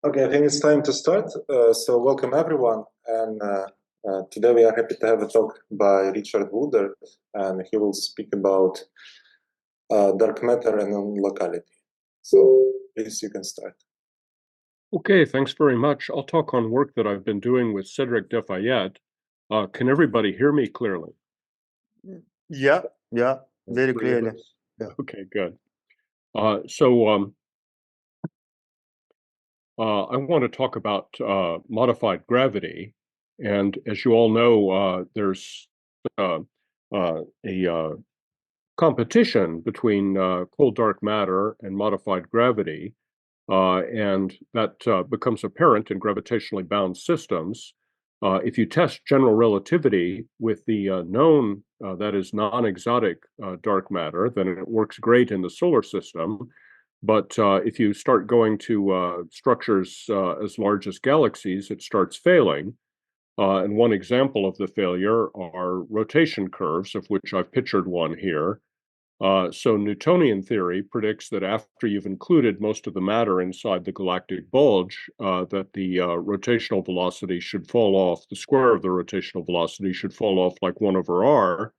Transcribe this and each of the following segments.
Okay, I think it's time to start. So welcome everyone, and today we are happy to have a talk by Richard Woodard, and he will speak about dark matter and nonlocality. So please, you can start. Okay, thanks very much. I'll talk on work that I've been doing with Cedric Deffayet. Can everybody hear me clearly? Yeah, very Pretty clearly. good. Yeah. Okay, good. So I want to talk about modified gravity. And as you all know, there's a competition between cold dark matter and modified gravity. And that becomes apparent in gravitationally bound systems. If you test general relativity with the known, that is non-exotic dark matter, then it works great in the solar system. But if you start going to structures as large as galaxies, it starts failing. And one example of the failure are rotation curves, of which I've pictured one here. So Newtonian theory predicts that after you've included most of the matter inside the galactic bulge, that the rotational velocity should fall off, the square of the rotational velocity should fall off like 1 over r.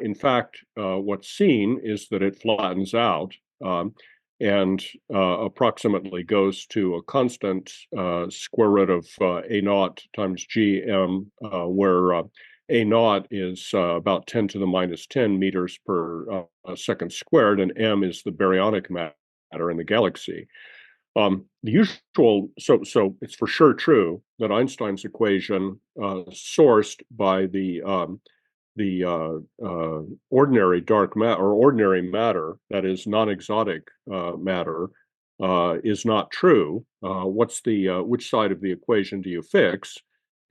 In fact, what's seen is that it flattens out and approximately goes to a constant square root of a naught times gm, where a naught is about 10 to the minus 10 meters per second squared, and m is the baryonic matter in the galaxy. The usual, so it's for sure true that Einstein's equation, sourced by the ordinary dark matter or ordinary matter, that is non-exotic matter, is not true. Which side of the equation do you fix?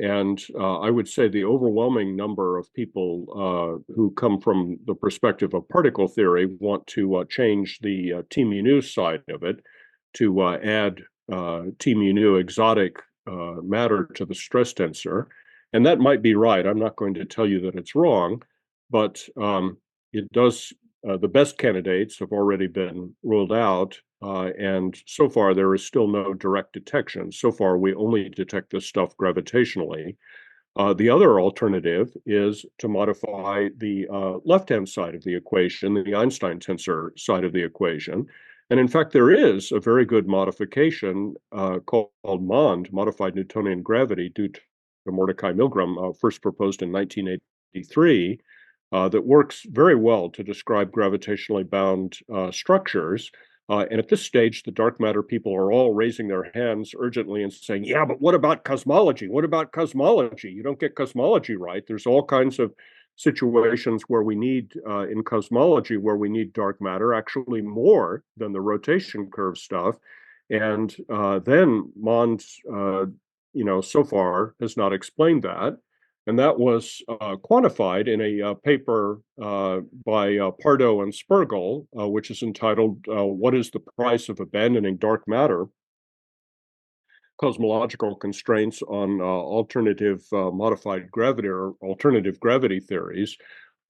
And I would say the overwhelming number of people who come from the perspective of particle theory want to change the T mu nu side of it to add T mu nu exotic matter to the stress tensor. And that might be right. I'm not going to tell you that it's wrong, but it does. The best candidates have already been ruled out, and so far there is still no direct detection. So far, we only detect this stuff gravitationally. The other alternative is to modify the left-hand side of the equation, the Einstein tensor side of the equation. And in fact, there is a very good modification called MOND, modified Newtonian gravity, due to Mordecai Milgrom, first proposed in 1983, that works very well to describe gravitationally bound structures. And at this stage, the dark matter people are all raising their hands urgently and saying, yeah, but what about cosmology? What about cosmology? You don't get cosmology right. There's all kinds of situations where we need, in cosmology, where we need dark matter, actually more than the rotation curve stuff. And then MOND, so far has not explained that. And that was quantified in a paper by Pardo and Spergel, which is entitled, What is the Price of Abandoning Dark Matter? Cosmological Constraints on Alternative Modified Gravity or Alternative Gravity Theories.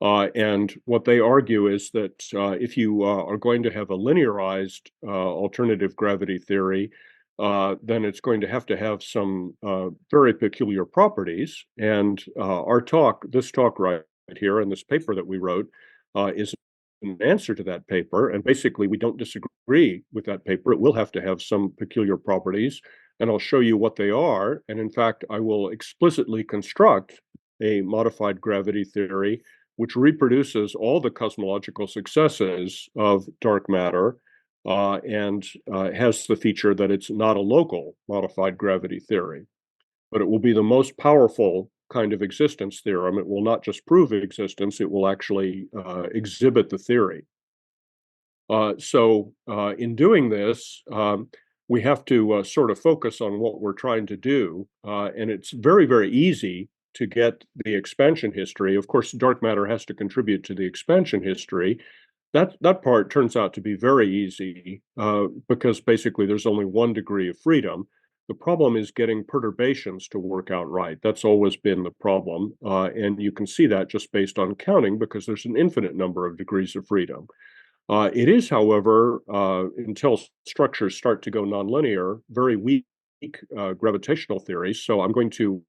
And what they argue is that if you are going to have a linearized alternative gravity theory, then it's going to have some very peculiar properties. And this talk right here, and this paper that we wrote, is an answer to that paper. And basically, we don't disagree with that paper. It will have to have some peculiar properties, and I'll show you what they are. And in fact, I will explicitly construct a modified gravity theory which reproduces all the cosmological successes of dark matter, and has the feature that it's not a local modified gravity theory. But it will be the most powerful kind of existence theorem. It will not just prove existence, it will actually exhibit the theory. So in doing this, we have to sort of focus on what we're trying to do. And it's very, very easy to get the expansion history. Of course, dark matter has to contribute to the expansion history. That part turns out to be very easy because basically there's only 1 degree of freedom. The problem is getting perturbations to work out right. That's always been the problem. And you can see that just based on counting, because there's an infinite number of degrees of freedom. It is, however, until structures start to go nonlinear, very weak gravitational theories. So I'm going to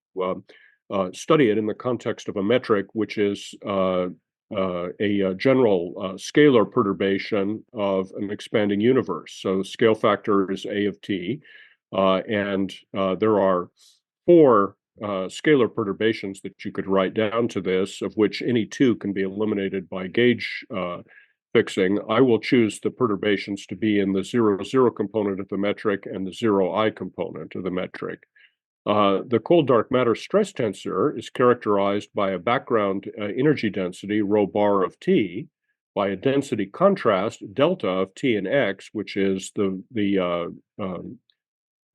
study it in the context of a metric, which is a general scalar perturbation of an expanding universe. So scale factor is A of t, and there are four scalar perturbations that you could write down to this, of which any two can be eliminated by gauge fixing. I will choose the perturbations to be in the 0, 0 component of the metric and the 0, I component of the metric. The cold dark matter stress tensor is characterized by a background energy density, rho bar of t, by a density contrast, delta of t and x, which is the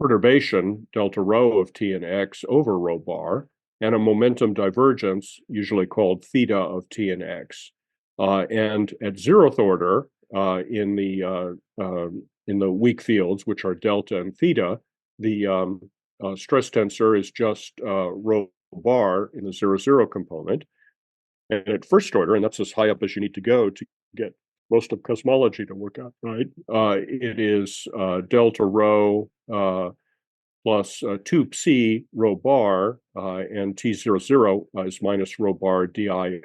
perturbation, delta rho of t and x over rho bar, and a momentum divergence, usually called theta of t and x. And at zeroth order, in the weak fields, which are delta and theta, the stress tensor is just rho bar in the 0, 0 component. And at first order, and that's as high up as you need to go to get most of cosmology to work out, right? It is delta rho plus 2 psi rho bar, and t00 is minus rho bar di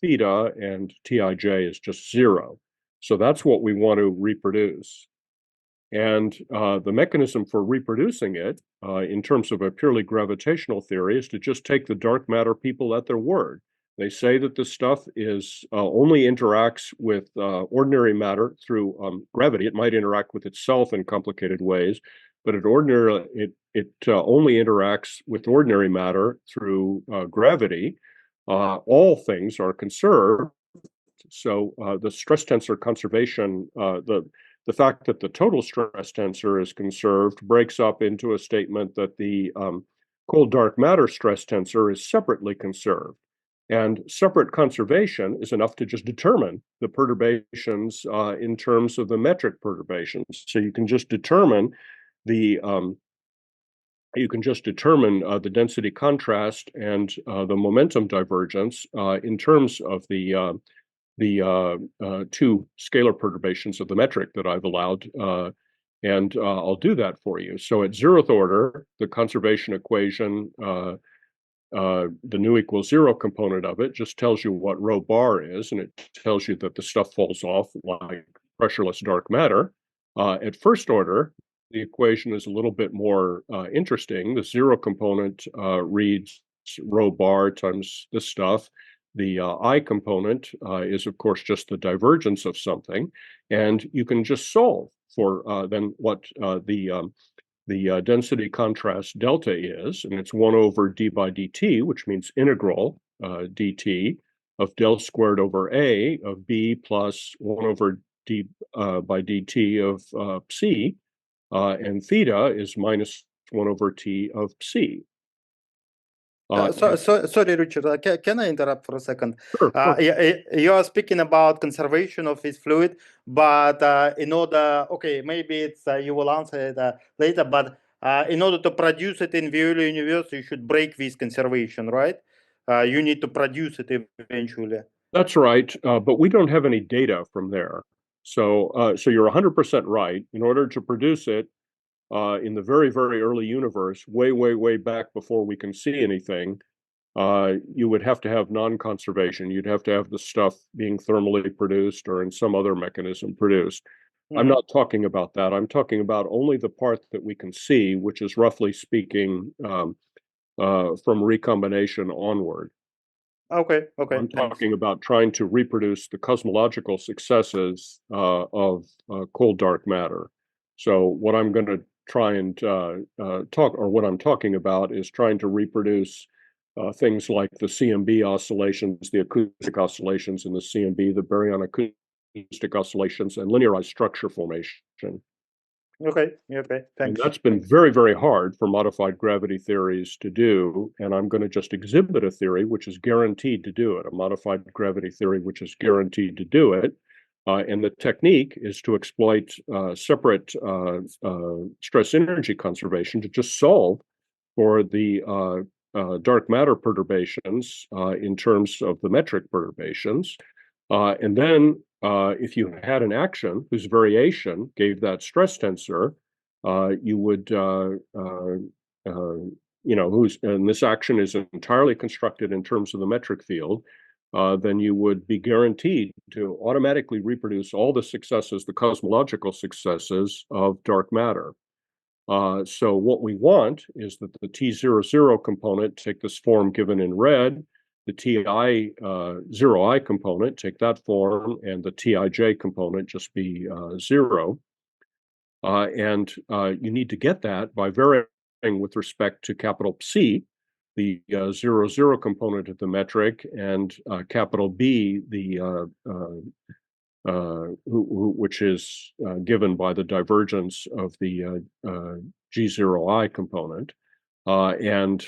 theta, and tij is just 0. So that's what we want to reproduce. And the mechanism for reproducing it, in terms of a purely gravitational theory, is to just take the dark matter people at their word. They say that this stuff is only interacts with ordinary matter through gravity. It might interact with itself in complicated ways, but it only interacts with ordinary matter through gravity. All things are conserved. So the stress tensor conservation, the fact that the total stress tensor is conserved breaks up into a statement that the cold dark matter stress tensor is separately conserved. And separate conservation is enough to just determine the perturbations in terms of the metric perturbations. So you can just determine the density contrast and the momentum divergence in terms of the two scalar perturbations of the metric that I've allowed, and I'll do that for you. So at zeroth order, the conservation equation, the nu equals 0 component of it just tells you what rho bar is, and it tells you that the stuff falls off like pressureless dark matter. At first order, the equation is a little bit more interesting. The 0 component reads rho bar times this stuff. The I component is, of course, just the divergence of something, and you can just solve for then what the density contrast delta is, and it's 1 over d by dt, which means integral dt of del squared over a of b plus 1 over d by dt of psi, and theta is minus 1 over t of psi. Sorry, Richard, can I interrupt for a second? Sure. You are speaking about conservation of this fluid, but in order, okay, maybe it's you will answer it later, but in order to produce it in the early universe, you should break this conservation, right? You need to produce it eventually. That's right, but we don't have any data from there. So you're 100% right. In order to produce it in the very, very early universe, way, way, way back before we can see anything, you would have to have non-conservation. You'd have to have the stuff being thermally produced or in some other mechanism produced. Mm-hmm. I'm not talking about that. I'm talking about only the part that we can see, which is roughly speaking from recombination onward. Okay. I'm talking about trying to reproduce the cosmological successes of cold dark matter. So what I'm going to try and what I'm talking about is trying to reproduce things like the CMB oscillations, the acoustic oscillations in the CMB, the baryon acoustic oscillations, and linearized structure formation. Okay, thanks. And that's been very, very hard for modified gravity theories to do, and I'm going to just exhibit a theory which is guaranteed to do it, a modified gravity theory which is guaranteed to do it. And the technique is to exploit separate stress energy conservation to just solve for the dark matter perturbations in terms of the metric perturbations. And then if you had an action whose variation gave that stress tensor, you would, and this action is entirely constructed in terms of the metric field, then you would be guaranteed to automatically reproduce all the successes, the cosmological successes of dark matter. So what we want is that the T00 component take this form given in red, the TI 0I component take that form, and the TIJ component just be 0. And you need to get that by varying with respect to capital Psi, the 0, component of the metric, and capital B, the which is given by the divergence of the G0I component. And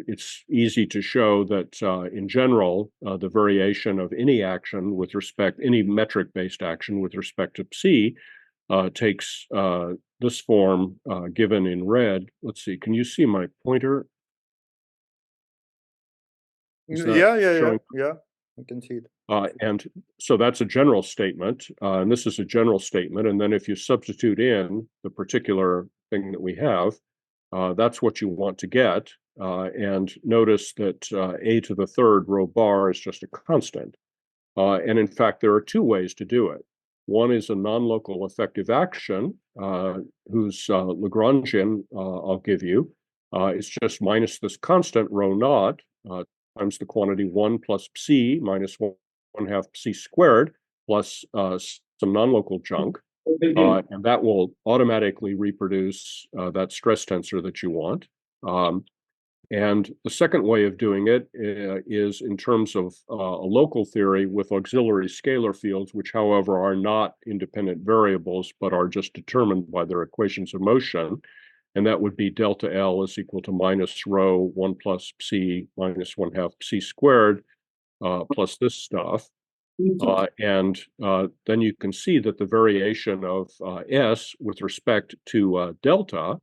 it's easy to show that in general, the variation of any action with respect, any metric-based action with respect to Psi takes this form given in red. Let's see, can you see my pointer? Yeah, I can see it. And so that's a general statement, and this is a general statement. And then if you substitute in the particular thing that we have, that's what you want to get. And notice that a to the third rho bar is just a constant. And in fact, there are two ways to do it. One is a non-local effective action, whose Lagrangian I'll give you. It's just minus this constant rho naught times the quantity 1 plus psi minus 1/2 psi squared plus some non-local junk. And that will automatically reproduce that stress tensor that you want. And the second way of doing it is in terms of a local theory with auxiliary scalar fields, which, however, are not independent variables, but are just determined by their equations of motion. And that would be delta L is equal to minus rho 1 plus psi minus 1/2 psi squared plus this stuff. And then you can see that the variation of S with respect to delta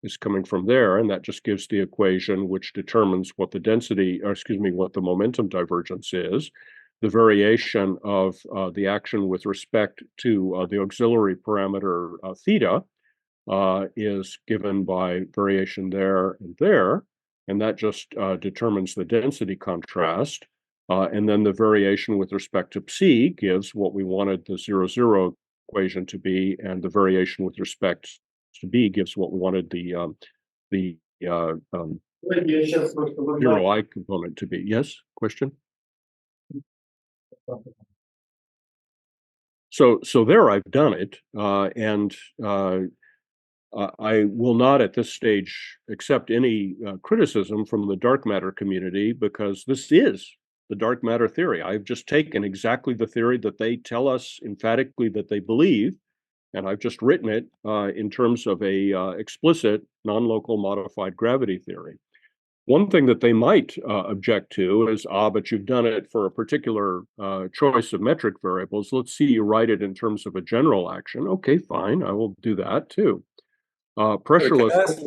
is coming from there, and that just gives the equation which determines what the density, or excuse me, what the momentum divergence is. The variation of the action with respect to the auxiliary parameter theta is given by variation there, and that just determines the density contrast. And then the variation with respect to psi gives what we wanted the 0 equation to be, and the variation with respect to B gives what we wanted the 0I component to be. Yes, question? So there I've done it, and I will not at this stage accept any criticism from the dark matter community, because this is the dark matter theory. I've just taken exactly the theory that they tell us emphatically that they believe, and I've just written it in terms of a explicit non-local modified gravity theory. One thing that they might object to is, but you've done it for a particular choice of metric variables. Let's see you write it in terms of a general action. Okay, fine, I will do that too. Pressureless.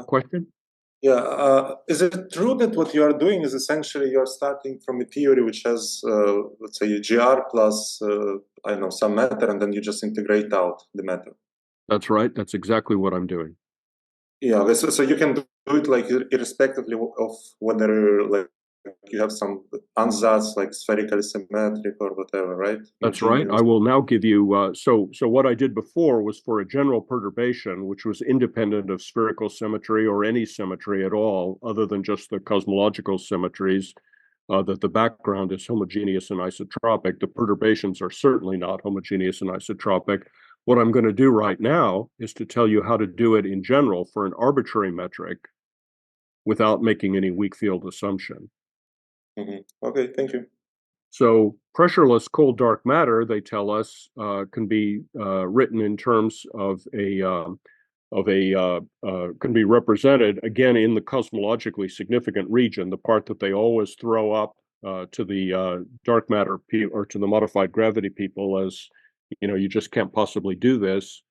Question? Yeah, is it true that what you are doing is essentially you're starting from a theory which has, let's say, GR plus, I don't know, some matter, and then you just integrate out the matter? That's right. That's exactly what I'm doing. Yeah, so you can do it like irrespectively of whether like you have some ansatz like spherical symmetric or whatever, right? That's right. I will now give you, so what I did before was for a general perturbation, which was independent of spherical symmetry or any symmetry at all, other than just the cosmological symmetries, that the background is homogeneous and isotropic. The perturbations are certainly not homogeneous and isotropic. What I'm going to do right now is to tell you how to do it in general for an arbitrary metric without making any weak field assumption. Okay, thank you. So pressureless cold dark matter, they tell us, can be written in terms of can be represented again in the cosmologically significant region, the part that they always throw up to the dark matter or to the modified gravity people as, you just can't possibly do this.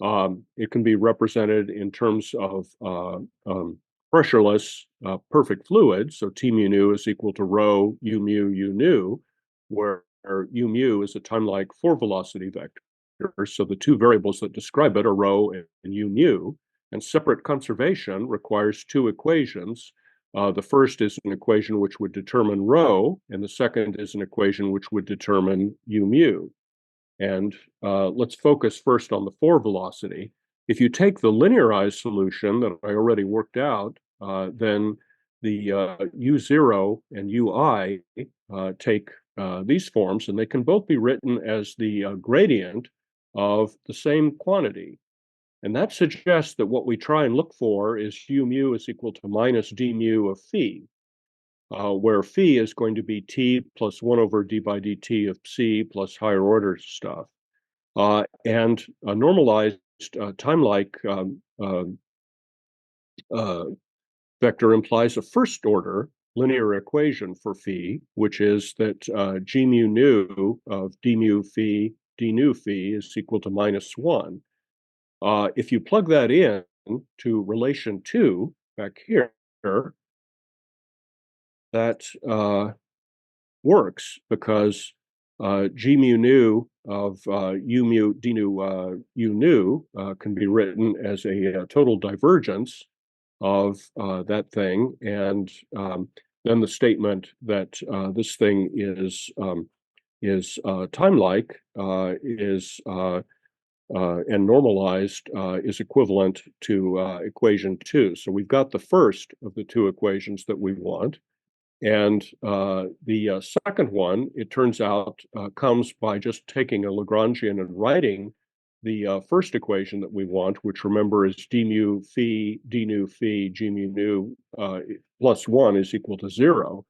It can be represented in terms of pressureless perfect fluid. So T mu nu is equal to rho u mu u nu, where u mu is a timelike 4 velocity vector. So the two variables that describe it are rho and u mu. And separate conservation requires two equations. The first is an equation which would determine rho, and the second is an equation which would determine u mu. And let's focus first on the forward velocity. If you take the linearized solution that I already worked out, then the u0 and ui take these forms, and they can both be written as the gradient of the same quantity. And that suggests that what we try and look for is u mu is equal to minus d mu of phi, where phi is going to be t plus 1 over d by dt of psi plus higher order stuff. And a normalized timelike vector implies a first order linear equation for phi, which is that g mu nu of d mu phi d nu phi is equal to minus 1. If you plug that in to relation 2 back here, that works because g mu nu of u mu d nu u nu can be written as a total divergence of that thing, and then the statement that this thing is timelike is and normalized is equivalent to equation 2. So we've got the first of the two equations that we want. And the second one, it turns out, comes by just taking a Lagrangian and writing the first equation that we want, which remember is d mu phi d nu phi g mu nu plus 1 is equal to 0.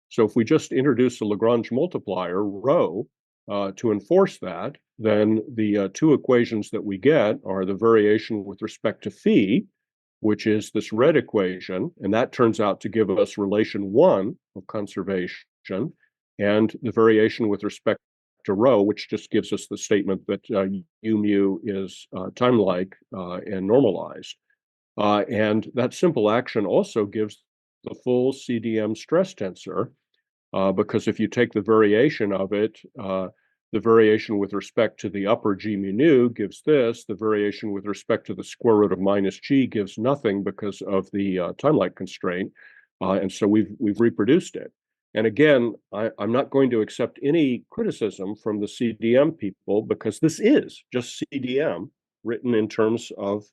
So if we just introduce a Lagrange multiplier, rho, to enforce that, then the two equations that we get are the variation with respect to phi, which is this red equation, and that turns out to give us relation 1 of conservation, and the variation with respect to rho, which just gives us the statement that u mu is timelike and normalized. And that simple action also gives the full CDM stress tensor, because if you take the variation of it, the variation with respect to the upper g mu nu gives this. The variation with respect to the square root of minus g gives nothing because of the timelike constraint. And so we've reproduced it. And again, I'm not going to accept any criticism from the CDM people because this is just CDM written in terms of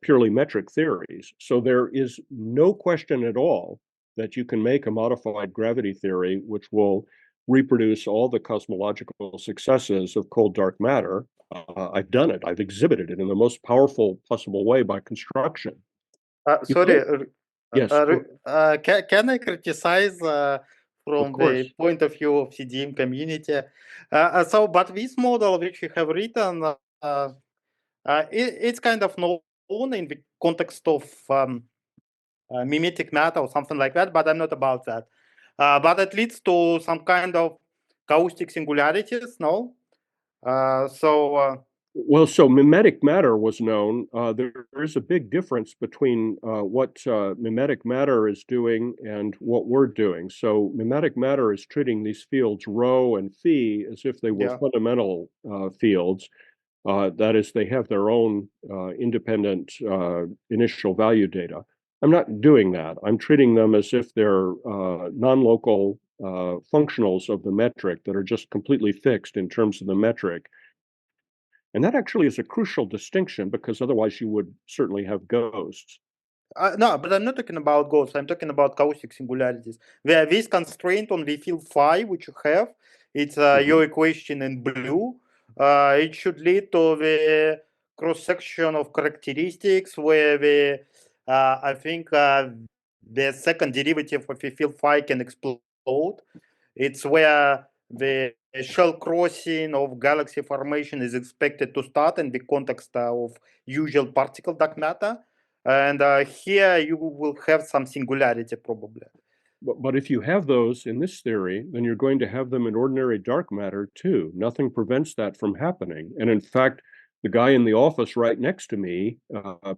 purely metric theories. So there is no question at all that you can make a modified gravity theory which will reproduce all the cosmological successes of cold dark matter. I've done it. I've exhibited it in the most powerful possible way by construction. Sorry. Yes. Can I criticize from the point of view of CDM community? But this model which you have written, it's kind of known in the context of mimetic matter or something like that, but I'm not about that. But it leads to some kind of caustic singularities, no? Well, so mimetic matter was known. There is a big difference between what mimetic matter is doing and what we're doing. So mimetic matter is treating these fields rho and phi as if they were fundamental fields. That is, they have their own independent initial value data. I'm not doing that. I'm treating them as if they're non-local functionals of the metric that are just completely fixed in terms of the metric. And that actually is a crucial distinction because otherwise you would certainly have ghosts. No, but I'm not talking about ghosts. I'm talking about caustic singularities. Where this constraint on the field phi, which you have, it's your equation in blue. It should lead to the cross-section of characteristics where the, I think the second derivative of the field phi can explode. It's where the shell crossing of galaxy formation is expected to start in the context of usual particle dark matter. And here you will have some singularity probably. But if you have those in this theory, then you're going to have them in ordinary dark matter too. Nothing prevents that from happening. And in fact, the guy in the office right next to me,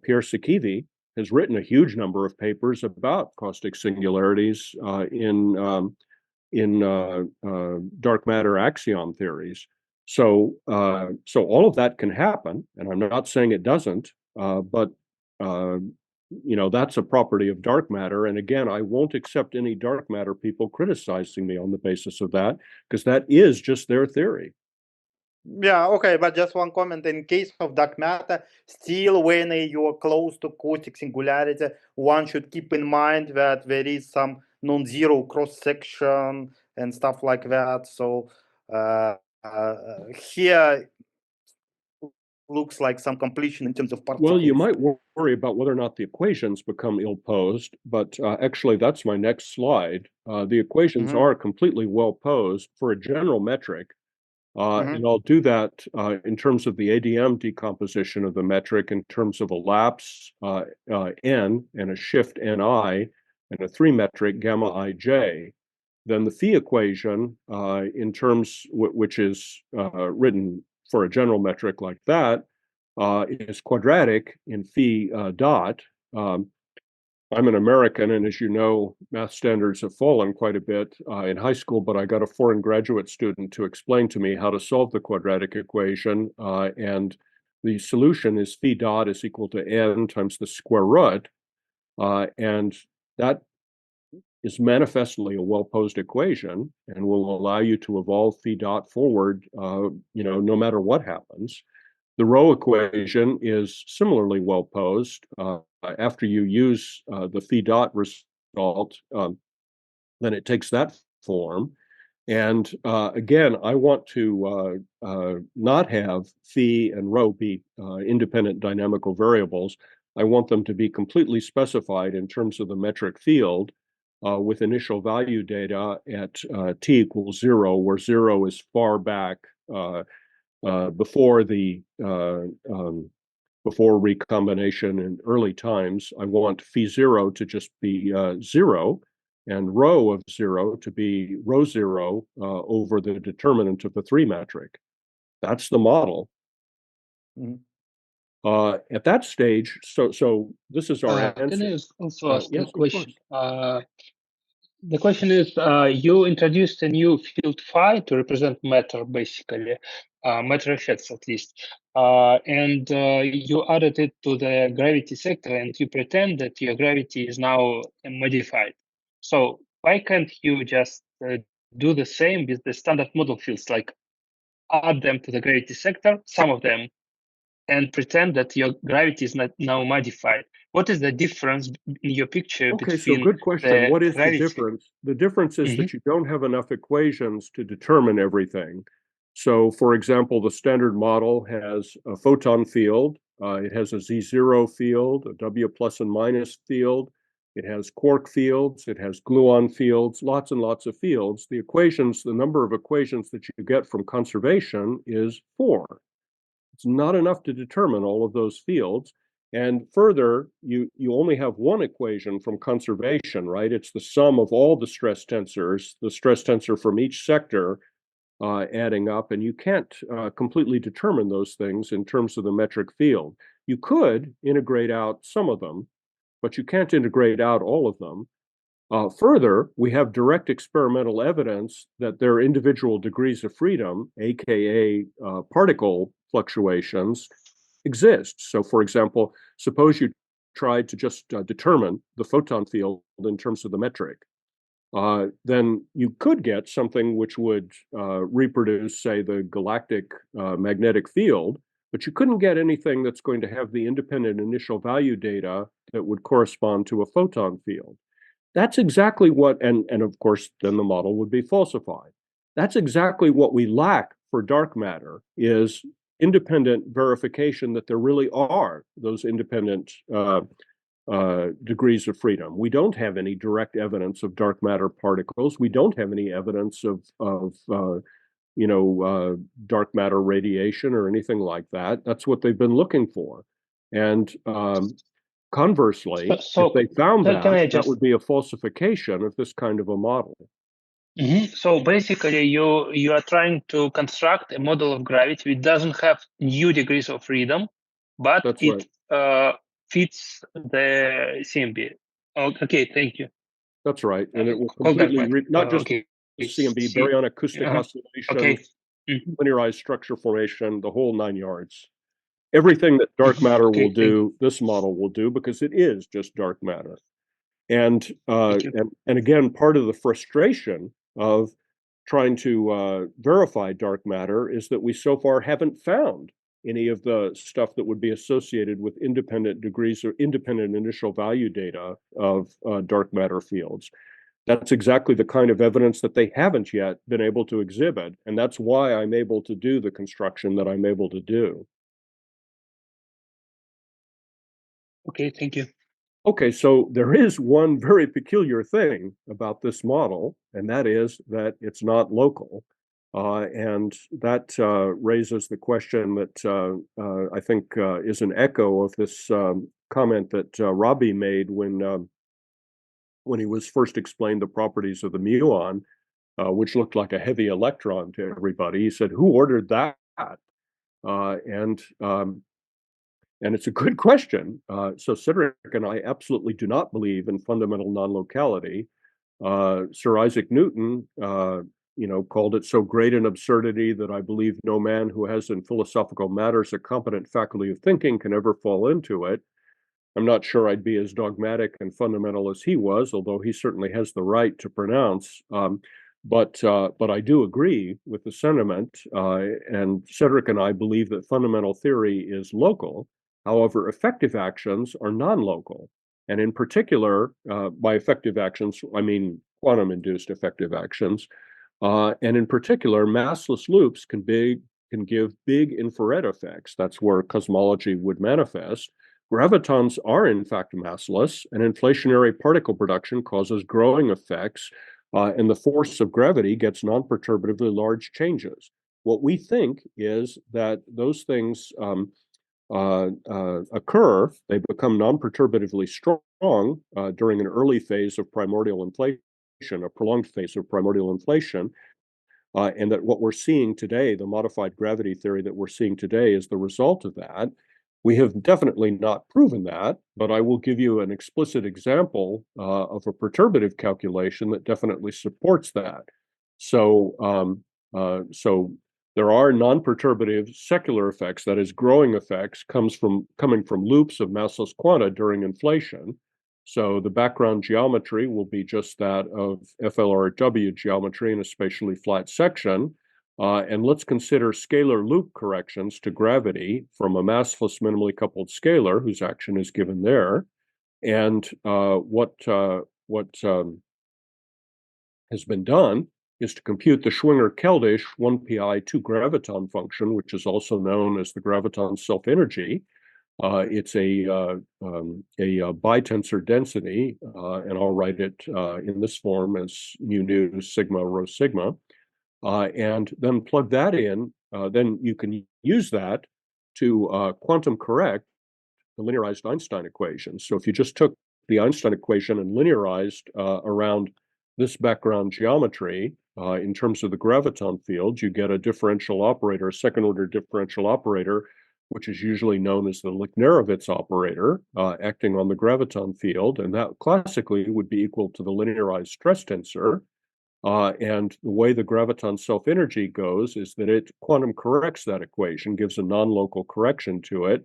Pierre Sikivi, has written a huge number of papers about caustic singularities in dark matter axion theories. So all of that can happen, and I'm not saying it doesn't, but that's a property of dark matter. And again, I won't accept any dark matter people criticizing me on the basis of that, because that is just their theory. Yeah, okay, but just one comment. In case of dark matter, still when you are close to caustic singularity, one should keep in mind that there is some non-zero cross-section and stuff like that. So here looks like some completion in terms of particles. Well, you might worry about whether or not the equations become ill-posed, but actually that's my next slide. The equations are completely well-posed for a general metric. And I'll do that in terms of the ADM decomposition of the metric in terms of a lapse n and a shift ni and a three metric gamma ij. Then the phi equation in terms which is written for a general metric like that is quadratic in phi dot. I'm an American, and as you know, math standards have fallen quite a bit in high school, but I got a foreign graduate student to explain to me how to solve the quadratic equation, and the solution is phi dot is equal to n times the square root, and that is manifestly a well-posed equation and will allow you to evolve phi dot forward, no matter what happens. The row equation is similarly well posed. After you use the phi dot result, then it takes that form. And again, I want to not have phi and rho be independent dynamical variables. I want them to be completely specified in terms of the metric field with initial value data at t equals 0, where 0 is far back before recombination in early times. I want phi 0 to just be 0 and rho of 0 to be rho 0 over the determinant of the three metric. That's the model. At that stage, so this is our answer. Can I also ask yes, a question? The question is, you introduced a new field phi to represent matter, basically, matter effects at least, and you added it to the gravity sector, and you pretend that your gravity is now modified. So why can't you just do the same with the standard model fields, like add them to the gravity sector, some of them, and pretend that your gravity is not now modified? What is the difference in your picture between so good question. What is gravity? the difference? The difference is that you don't have enough equations to determine everything. So, for example, the standard model has a photon field. It has a Z0 field, a W plus and minus field. It has quark fields. It has gluon fields, lots and lots of fields. The equations, the number of equations that you get from conservation is 4. It's not enough to determine all of those fields. And further, you only have one equation from conservation, right? It's the sum of all the stress tensors, the stress tensor from each sector adding up, and you can't completely determine those things in terms of the metric field. You could integrate out some of them, but you can't integrate out all of them. Further, we have direct experimental evidence that there are individual degrees of freedom, aka particle fluctuations, exist. So, for example, suppose you tried to just determine the photon field in terms of the metric. Then you could get something which would reproduce, say, the galactic magnetic field, but you couldn't get anything that's going to have the independent initial value data that would correspond to a photon field. That's exactly what, and of course, then the model would be falsified. That's exactly what we lack for dark matter, is independent verification that there really are those independent degrees of freedom. We don't have any direct evidence of dark matter particles. We don't have any evidence of dark matter radiation or anything like that. That's what they've been looking for. And conversely, if they found that would be a falsification of this kind of a model. So basically, you are trying to construct a model of gravity which doesn't have new degrees of freedom, but it fits the CMB. Okay, thank you. That's right, and it will completely not just CMB, baryon acoustic oscillation, linearized structure formation, the whole 9 yards. Everything that dark matter will do, this model will do, because it is just dark matter. And again, part of the frustration of trying to verify dark matter is that we so far haven't found any of the stuff that would be associated with independent degrees or independent initial value data of dark matter fields. That's exactly the kind of evidence that they haven't yet been able to exhibit. And that's why I'm able to do the construction that I'm able to do. Okay, thank you. Okay, so there is one very peculiar thing about this model, and that is that it's not local. And that raises the question that I think is an echo of this comment that Robbie made when he was first explained the properties of the muon, which looked like a heavy electron to everybody. He said, "Who ordered that?" And it's a good question. So Cedric and I absolutely do not believe in fundamental non-locality. Sir Isaac Newton, called it so great an absurdity that I believe no man who has in philosophical matters a competent faculty of thinking can ever fall into it. I'm not sure I'd be as dogmatic and fundamental as he was, although he certainly has the right to pronounce. But I do agree with the sentiment, and Cedric and I believe that fundamental theory is local. However, effective actions are non-local. And in particular, by effective actions, I mean quantum-induced effective actions. And in particular, massless loops can give big infrared effects. That's where cosmology would manifest. Gravitons are in fact massless, and inflationary particle production causes growing effects, and the force of gravity gets non-perturbatively large changes. What we think is that those things occur, they become non-perturbatively strong during an early phase of primordial inflation, a prolonged phase of primordial inflation, and that what we're seeing today, the modified gravity theory that we're seeing today, is the result of that. We have definitely not proven that, but I will give you an explicit example of a perturbative calculation that definitely supports that. So there are non-perturbative secular effects, that is, growing effects, coming from loops of massless quanta during inflation. So the background geometry will be just that of FLRW geometry in a spatially flat section. And let's consider scalar loop corrections to gravity from a massless minimally coupled scalar whose action is given there. And what has been done is to compute the Schwinger-Keldysh 1pi 2 graviton function, which is also known as the graviton self-energy. It's a bitensor density, and I'll write it in this form as mu sigma rho sigma. And then plug that in, then you can use that to quantum correct the linearized Einstein equation. So if you just took the Einstein equation and linearized around this background geometry in terms of the graviton field, you get a differential operator, a second-order differential operator, which is usually known as the Lichnerowitz operator, acting on the graviton field, and that classically would be equal to the linearized stress tensor. And the way the graviton self-energy goes is that it quantum corrects that equation, gives a non-local correction to it.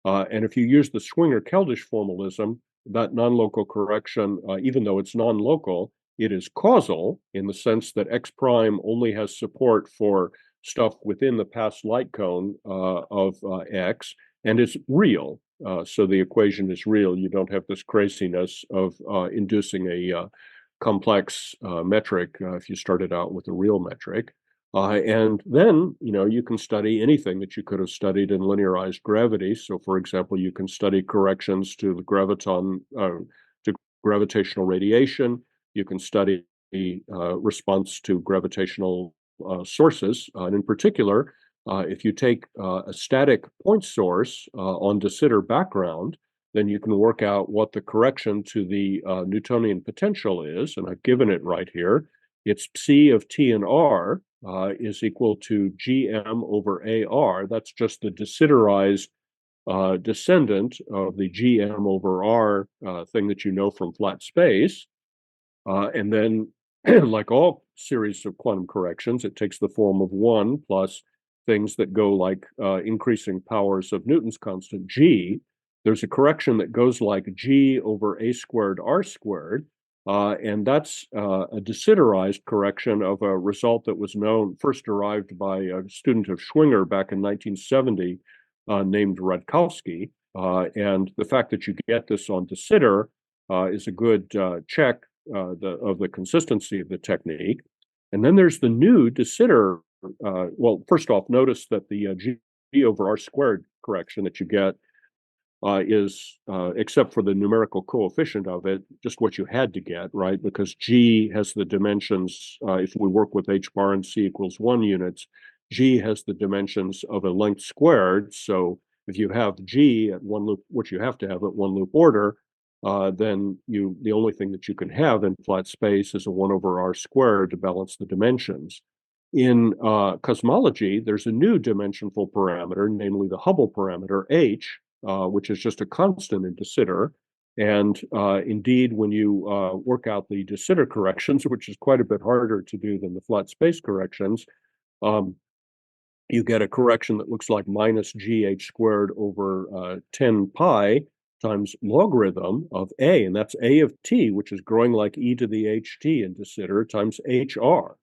And if you use the Schwinger-Keldysh formalism, that non-local correction, even though it's non-local, it is causal in the sense that X prime only has support for stuff within the past light cone of X, and it's real. So the equation is real. You don't have this craziness of inducing a complex metric if you started out with a real metric. And then, you can study anything that you could have studied in linearized gravity. So, for example, you can study corrections to the graviton, to gravitational radiation. You can study response to gravitational sources. And in particular, if you take a static point source on de Sitter background, then you can work out what the correction to the Newtonian potential is. And I've given it right here. It's psi of t and r is equal to gm over ar. That's just the de Sitterized descendant of the gm over r thing that you know from flat space. And then like all series of quantum corrections, it takes the form of 1 plus things that go like increasing powers of Newton's constant g. There's a correction that goes like g over a squared r squared, and that's a de Siderized correction of a result that was first derived by a student of Schwinger back in 1970 named Radkowski. And the fact that you get this on de Sitter is a good check of the consistency of the technique. And then there's the new de Sitter. Well, first off, notice that the g over r squared correction that you get is, except for the numerical coefficient of it, just what you had to get, right? Because g has the dimensions, if we work with h bar and c equals 1 units, g has the dimensions of a length squared. So if you have g at one loop, which you have to have at one loop order, then the only thing that you can have in flat space is a 1 over r squared to balance the dimensions. In cosmology, there's a new dimensionful parameter, namely the Hubble parameter, h, which is just a constant in de Sitter. And indeed, when you work out the de Sitter corrections, which is quite a bit harder to do than the flat space corrections, you get a correction that looks like minus gh squared over 10 pi times logarithm of a, and that's a of t, which is growing like e to the ht in de Sitter, times hr,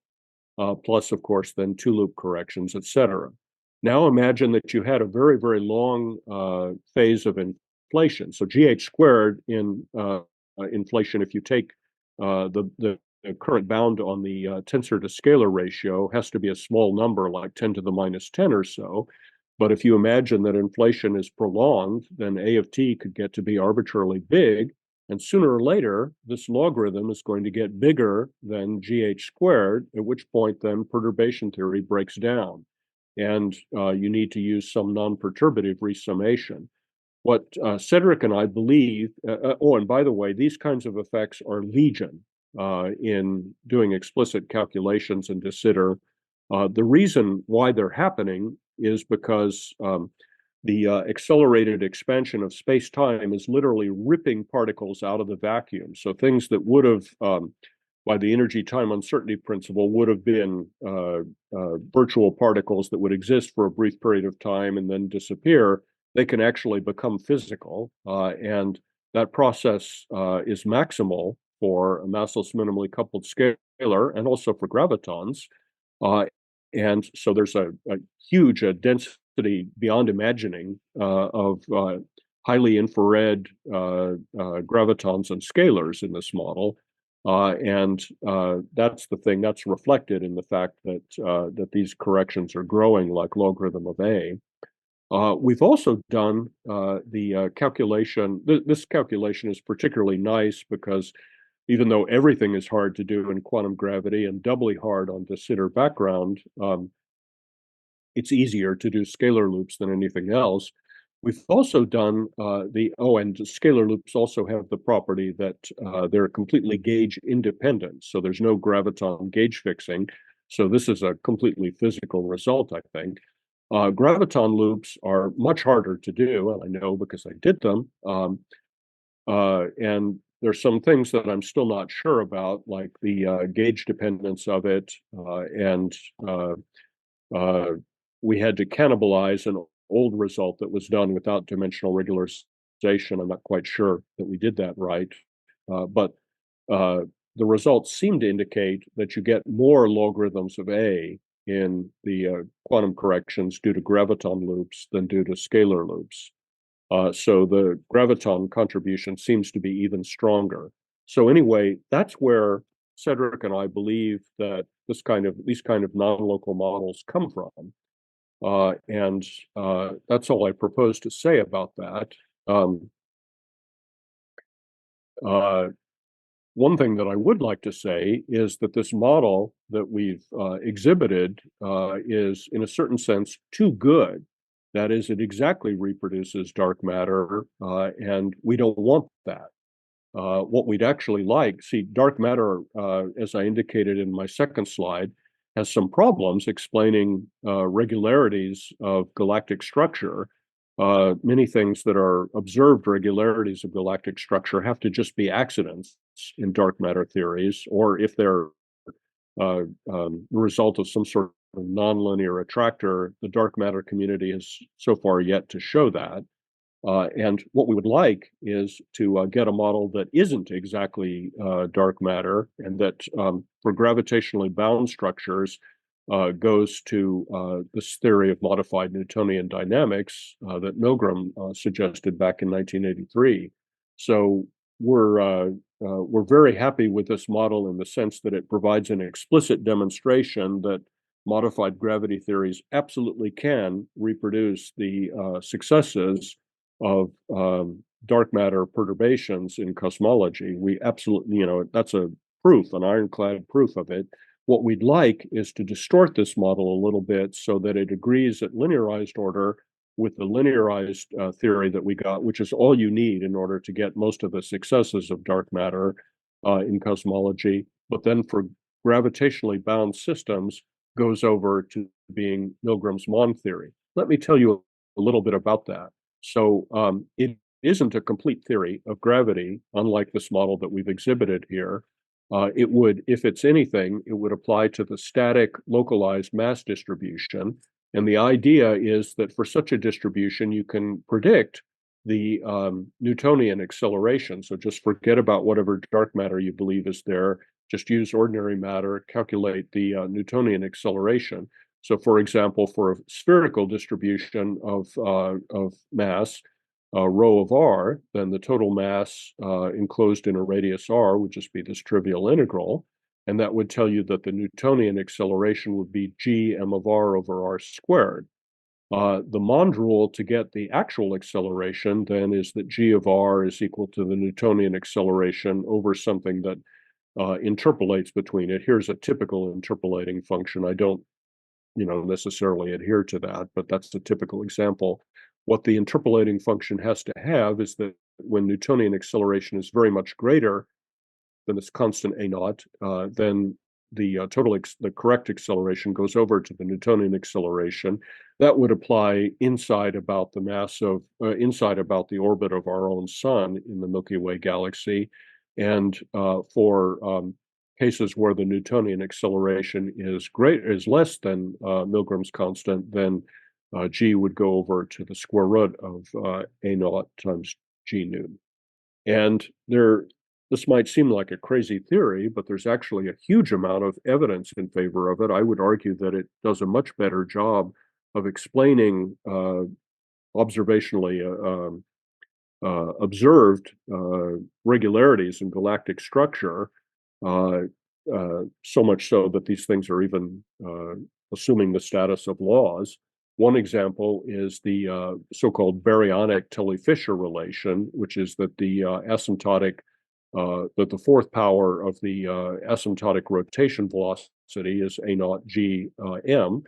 plus, of course, then two-loop corrections, etc. Now imagine that you had a very, very long phase of inflation. So gh squared in inflation, if you take the current bound on the tensor to scalar ratio, has to be a small number, like 10 to the minus 10 or so. But if you imagine that inflation is prolonged, then a of t could get to be arbitrarily big. And sooner or later, this logarithm is going to get bigger than gh squared, at which point then perturbation theory breaks down. And you need to use some nonperturbative resummation. What Cedric and I believe, oh, and by the way, these kinds of effects are legion in doing explicit calculations in de Sitter. The reason why they're happening is because the accelerated expansion of space-time is literally ripping particles out of the vacuum. So things that would have, by the energy-time uncertainty principle, would have been virtual particles that would exist for a brief period of time and then disappear, they can actually become physical. And that process is maximal for a massless minimally coupled scalar and also for gravitons. And so there's a huge density beyond imagining of highly infrared gravitons and scalars in this model. And that's the thing that's reflected in the fact that that these corrections are growing like logarithm of a. We've also done the calculation. This calculation is particularly nice because even though everything is hard to do in quantum gravity and doubly hard on de Sitter background, it's easier to do scalar loops than anything else. We've also done and scalar loops also have the property that they're completely gauge independent. So there's no graviton gauge fixing. So this is a completely physical result, I think. Graviton loops are much harder to do, and I know because I did them. And there's some things that I'm still not sure about, like the gauge dependence of it, and we had to cannibalize an old result that was done without dimensional regularization. I'm not quite sure that we did that right, but the results seem to indicate that you get more logarithms of A in the quantum corrections due to graviton loops than due to scalar loops. So the graviton contribution seems to be even stronger. So anyway, that's where Cedric and I believe that these kind of non-local models come from. And that's all I propose to say about that. One thing that I would like to say is that this model that we've exhibited is, in a certain sense, too good. That is, it exactly reproduces dark matter, and we don't want that. What we'd actually like, see, dark matter, as I indicated in my second slide, has some problems explaining regularities of galactic structure. Many things that are observed regularities of galactic structure have to just be accidents in dark matter theories, or if they're result of some sort of nonlinear attractor. The dark matter community has so far yet to show that. And what we would like is to get a model that isn't exactly dark matter, and that for gravitationally bound structures goes to this theory of modified Newtonian dynamics that Milgrom suggested back in 1983. So we're very happy with this model in the sense that it provides an explicit demonstration that modified gravity theories absolutely can reproduce the successes of dark matter perturbations in cosmology. We absolutely, that's a proof, an ironclad proof of it. What we'd like is to distort this model a little bit so that it agrees at linearized order with the linearized theory that we got, which is all you need in order to get most of the successes of dark matter in cosmology. But then for gravitationally bound systems, goes over to being Milgrom's MOND theory. Let me tell you a little bit about that. So it isn't a complete theory of gravity, unlike this model that we've exhibited here. It would, if it's anything, it would apply to the static localized mass distribution. And the idea is that for such a distribution, you can predict the Newtonian acceleration. So just forget about whatever dark matter you believe is there. Just use ordinary matter, calculate the Newtonian acceleration. So, for example, for a spherical distribution of mass, rho of r, then the total mass enclosed in a radius r would just be this trivial integral. And that would tell you that the Newtonian acceleration would be g m of r over r squared. The MOND rule to get the actual acceleration then is that g of r is equal to the Newtonian acceleration over something that interpolates between it. Here's a typical interpolating function. I don't necessarily adhere to that, but that's the typical example. What the interpolating function has to have is that when Newtonian acceleration is very much greater than this constant a naught, then the the correct acceleration goes over to the Newtonian acceleration. That would apply inside about the mass of inside about the orbit of our own sun in the Milky Way galaxy, and for cases where the Newtonian acceleration is less than Milgrom's constant, then g would go over to the square root of a naught times g newton. And this might seem like a crazy theory, but there's actually a huge amount of evidence in favor of it. I would argue that it does a much better job of explaining observationally observed regularities in galactic structure, so much so that these things are even assuming the status of laws. One example is the so-called baryonic Tully-Fisher relation, which is that the asymptotic, that the fourth power of the asymptotic rotation velocity is a naught g m.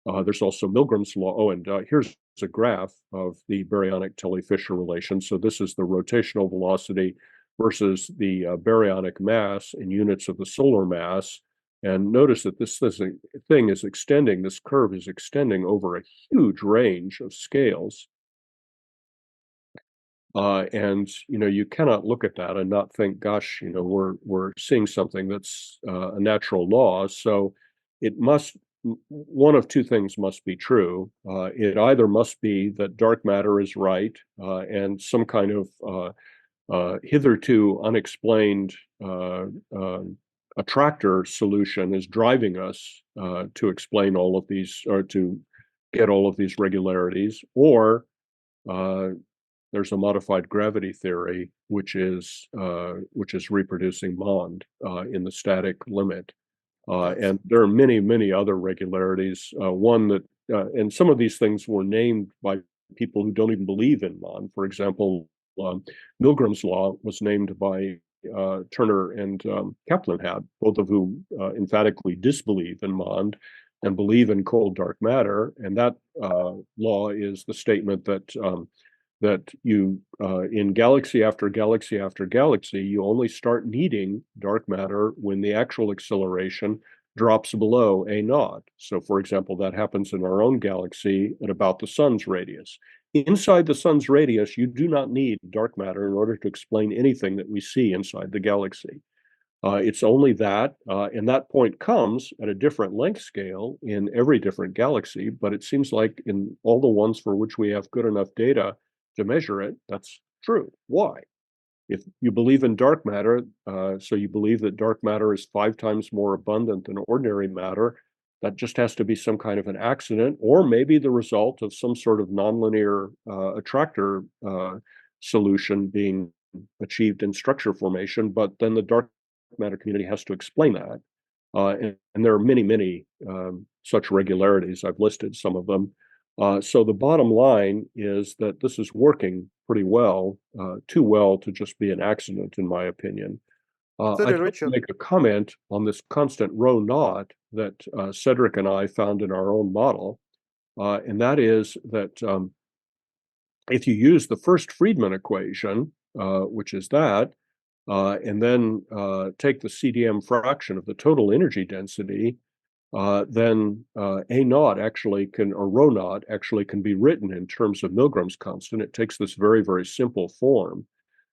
There's also Milgrom's law. Oh, and here's a graph of the baryonic Tully-Fisher relation. So this is the rotational velocity versus the baryonic mass in units of the solar mass. And notice that this thing is extending, this curve is extending over a huge range of scales. And you cannot look at that and not think, gosh, we're seeing something that's a natural law. So one of two things must be true. It either must be that dark matter is right, and some kind of hitherto unexplained attractor solution is driving us to explain all of these, or to get all of these regularities, or there's a modified gravity theory which is reproducing MOND in the static limit. And there are many, many other regularities. One that, and some of these things were named by people who don't even believe in MOND. For example, Milgrom's law was named by Turner and Kaplan, both of whom emphatically disbelieve in MOND and believe in cold dark matter. And that law is the statement that you, in galaxy after galaxy after galaxy, you only start needing dark matter when the actual acceleration drops below a naught. So, for example, that happens in our own galaxy at about the sun's radius. Inside the sun's radius, you do not need dark matter in order to explain anything that we see inside the galaxy. It's only that, and that point comes at a different length scale in every different galaxy, but it seems like in all the ones for which we have good enough data to measure it, that's true. Why? If you believe in dark matter, so you believe that dark matter is 5 times more abundant than ordinary matter, that just has to be some kind of an accident, or maybe the result of some sort of nonlinear attractor solution being achieved in structure formation, but then the dark matter community has to explain that. And there are many, many such regularities. I've listed some of them. So the bottom line is that this is working pretty well, too well to just be an accident, in my opinion. Sorry, I'd like to Richard. make a comment on this constant rho naught that Cedric and I found in our own model, and that is that if you use the first Friedmann equation, which is that, and then take the CDM fraction of the total energy density, then A naught actually can, or rho naught actually can be written in terms of Milgrom's constant. It takes this very, very simple form.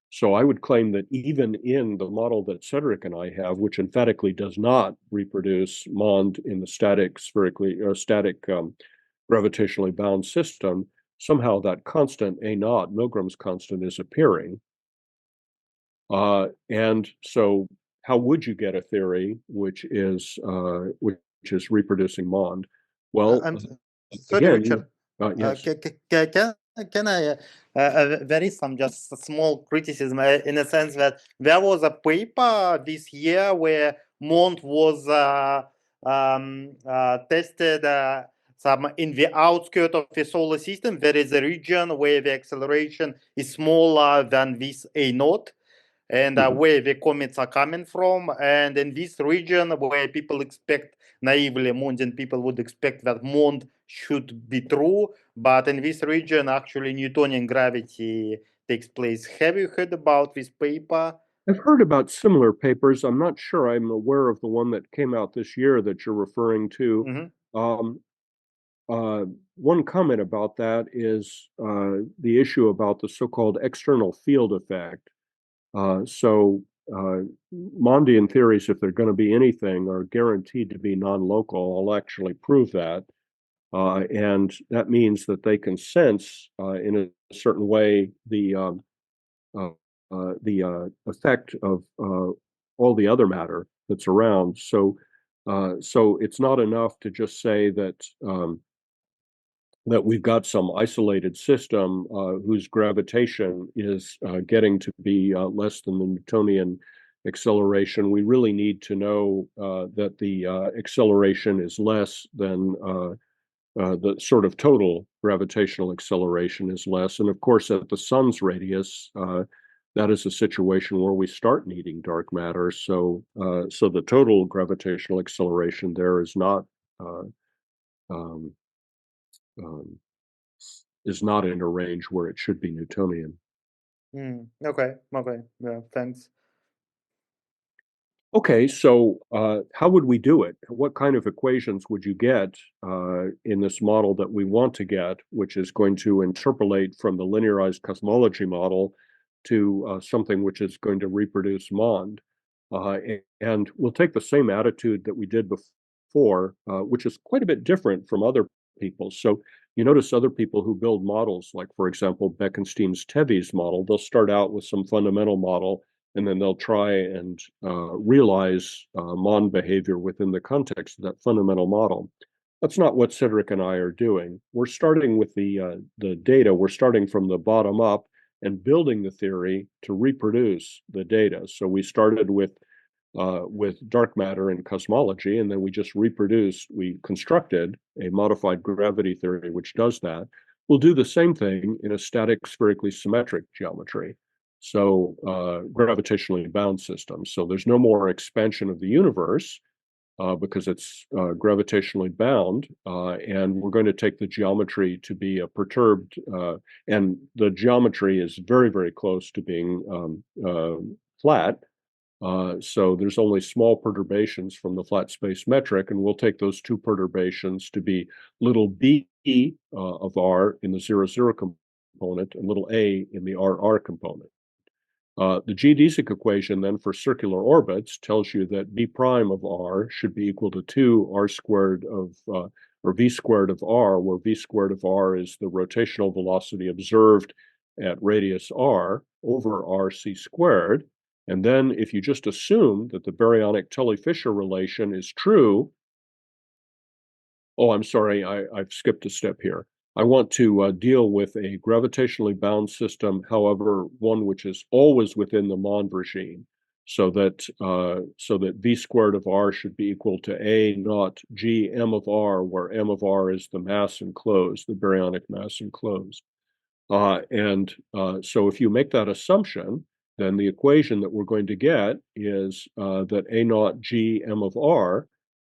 So I would claim that even in the model that Cedric and I have, which emphatically does not reproduce MOND in the static spherically or static gravitationally bound system, somehow that constant A naught, Milgrom's constant, is appearing. And so how would you get a theory which is reproducing MOND? Well, I'm sorry, again, Richard. yes. Can I there is some just small criticism in the sense that there was a paper this year where MOND was tested some in the outskirts of the solar system. There is a region where the acceleration is smaller than this A naught, and where the comets are coming from. And in this region where people expect, naively, Mondian people would expect that MOND should be true, but in this region, actually, Newtonian gravity takes place. Have you heard about this paper? I've heard about similar papers. I'm not sure I'm aware of the one that came out this year that you're referring to. One comment about that is the issue about the so-called external field effect. Mondian theories, if they're going to be anything, are guaranteed to be non-local. I'll actually prove that. And that means that they can sense in a certain way the effect of all the other matter that's around. So it's not enough to just say that that we've got some isolated system whose gravitation is getting to be less than the Newtonian acceleration. We really need to know that the acceleration is less than the sort of total gravitational acceleration is less. And of course, at the sun's radius, that is a situation where we start needing dark matter. So the total gravitational acceleration there is not um, in a range where it should be Newtonian. Okay. Yeah, thanks. Okay, so how would we do it? What kind of equations would you get in this model that we want to get, which is going to interpolate from the linearized cosmology model to something which is going to reproduce MOND? And we'll take the same attitude that we did before, which is quite a bit different from other people. So you notice other people who build models, like, for example, Bekenstein's Tevis model, they'll start out with some fundamental model, and then they'll try and realize MOND behavior within the context of that fundamental model. That's not what Cedric and I are doing. We're starting with the data. We're starting from the bottom up and building the theory to reproduce the data. So we started with dark matter and cosmology, and then we constructed a modified gravity theory which does that. We'll do the same thing in a static spherically symmetric geometry. So gravitationally bound systems. So there's no more expansion of the universe because it's gravitationally bound, and we're going to take the geometry to be a perturbed, and the geometry is very, very close to being flat. So there's only small perturbations from the flat space metric, and we'll take those two perturbations to be little b of r in the 0, 0 component and little a in the r component. The geodesic equation then for circular orbits tells you that b prime of r should be equal to 2 r squared of, or v squared of r, where v squared of r is the rotational velocity observed at radius r over rc squared. And then if you just assume that the baryonic Tully-Fisher relation is true, oh, I'm sorry, I've skipped a step here. I want to deal with a gravitationally bound system, however, one which is always within the MOND regime, so that v squared of r should be equal to a naught g m of r, where m of r is the mass enclosed, the baryonic mass enclosed. So if you make that assumption, then the equation that we're going to get is that a naught g m of r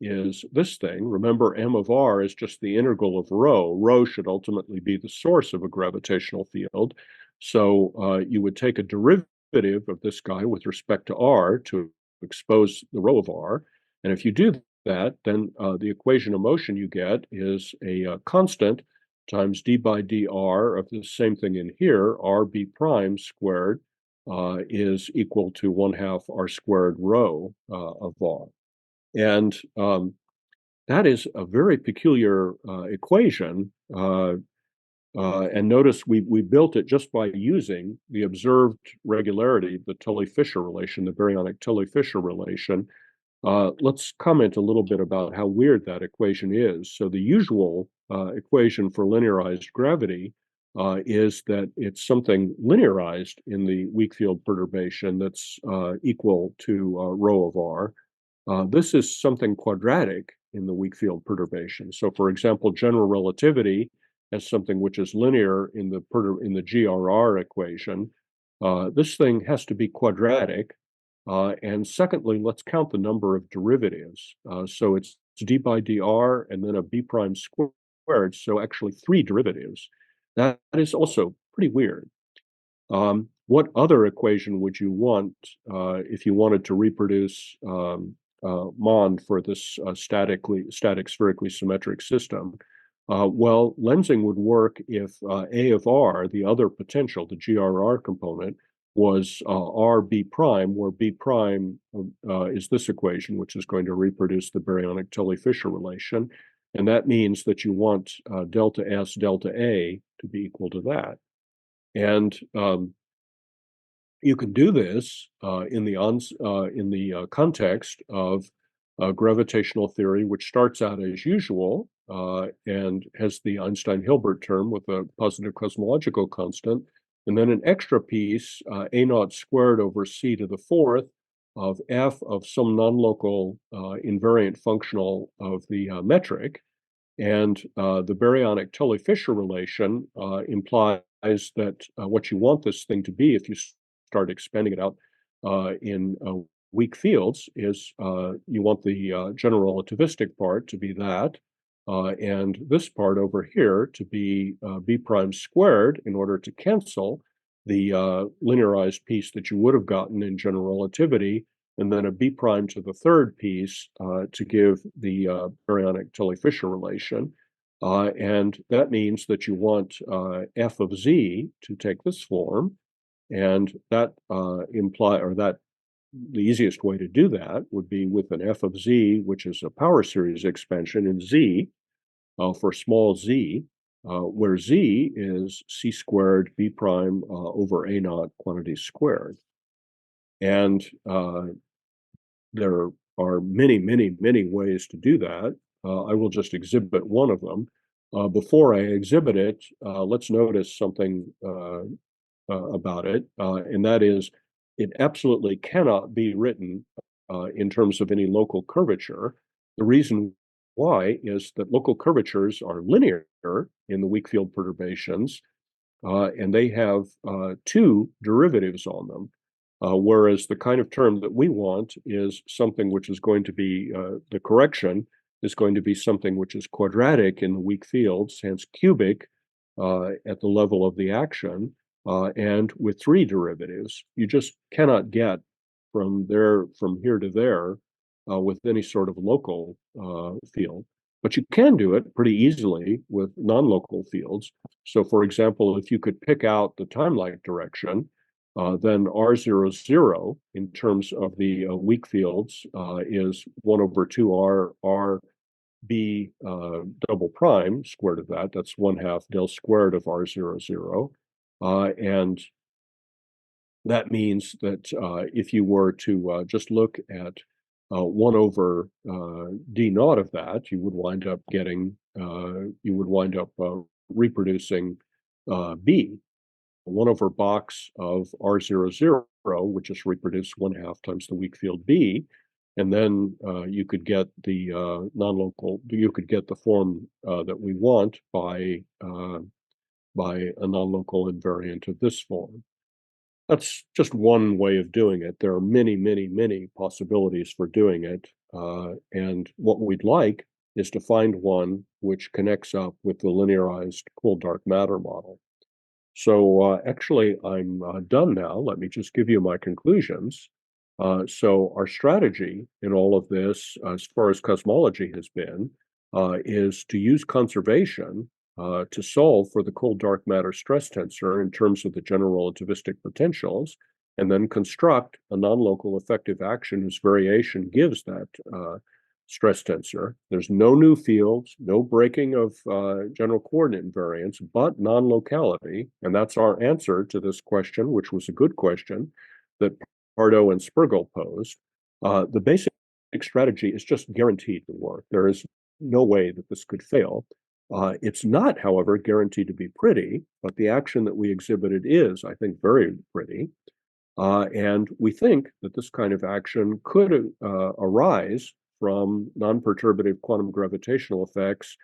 is this thing. Remember, m of r is just the integral of rho. Rho should ultimately be the source of a gravitational field. So you would take a derivative of this guy with respect to r to expose the rho of r. And if you do that, then the equation of motion you get is a constant times d by dr of the same thing in here, rb prime squared is equal to 1/2 r squared rho of r. And that is a very peculiar equation. And notice we built it just by using the observed regularity, the Tully-Fisher relation, the baryonic Tully-Fisher relation. Let's comment a little bit about how weird that equation is. So the usual equation for linearized gravity is that it's something linearized in the weak field perturbation that's equal to rho of r. This is something quadratic in the weak field perturbation. So for example, general relativity has something which is linear in the GRR equation. This thing has to be quadratic. And secondly, let's count the number of derivatives. So it's d by dr and then a b prime squared, so actually 3 derivatives. That is also pretty weird. What other equation would you want if you wanted to reproduce MOND for this static spherically symmetric system? Well, lensing would work if A of r, the other potential, the GRR component, was rb prime, where b prime is this equation, which is going to reproduce the baryonic Tully-Fisher relation. And that means that you want delta S delta A to be equal to that. And you can do this in the context of gravitational theory, which starts out as usual and has the Einstein-Hilbert term with a positive cosmological constant, and then an extra piece, a naught squared over c to the 4th of f of some non-local invariant functional of the metric. And the baryonic Tully-Fisher relation implies that what you want this thing to be, if you start expanding it out in weak fields, is you want the general relativistic part to be that, and this part over here to be b prime squared in order to cancel the linearized piece that you would have gotten in general relativity, and then a b prime to the 3rd piece to give the baryonic Tully-Fisher relation. And that means that you want f of z to take this form, and that the easiest way to do that would be with an f of z, which is a power series expansion in z for small z, where z is c squared b prime over a naught quantity squared. And there are many, many, many ways to do that. I will just exhibit one of them. Before I exhibit it, let's notice something about it, and that is it absolutely cannot be written in terms of any local curvature. The reason why is that local curvatures are linear in the weak field perturbations, and they have 2 derivatives on them. Whereas the kind of term that we want is something which is going to be, the correction is going to be something which is quadratic in the weak fields, hence cubic at the level of the action, and with 3 derivatives. You just cannot get from here to there with any sort of local field. But you can do it pretty easily with non-local fields. So for example, if you could pick out the timelike direction, then R00 in terms of the weak fields is 1 over 2R B double prime squared of that. That's 1/2 del squared of R00. And that means that if you were to just look at 1 over D naught of that, you would wind up getting, reproducing B. 1 over box of R00, which is reproduced 1/2 times the weak field B, and then you could get the non-local. You could get the form that we want by a non-local invariant of this form. That's just one way of doing it. There are many, many, many possibilities for doing it, and what we'd like is to find one which connects up with the linearized cold dark matter model. So actually, I'm done now. Let me just give you my conclusions. So our strategy in all of this, as far as cosmology has been, is to use conservation to solve for the cold dark matter stress tensor in terms of the general relativistic potentials, and then construct a non-local effective action whose variation gives that stress tensor. There's no new fields, no breaking of general coordinate invariance, but non-locality. And that's our answer to this question, which was a good question that Pardo and Spergel posed. The basic strategy is just guaranteed to work. There is no way that this could fail. It's not, however, guaranteed to be pretty, but the action that we exhibited is, I think, very pretty. And we think that this kind of action could arise from nonperturbative quantum gravitational effects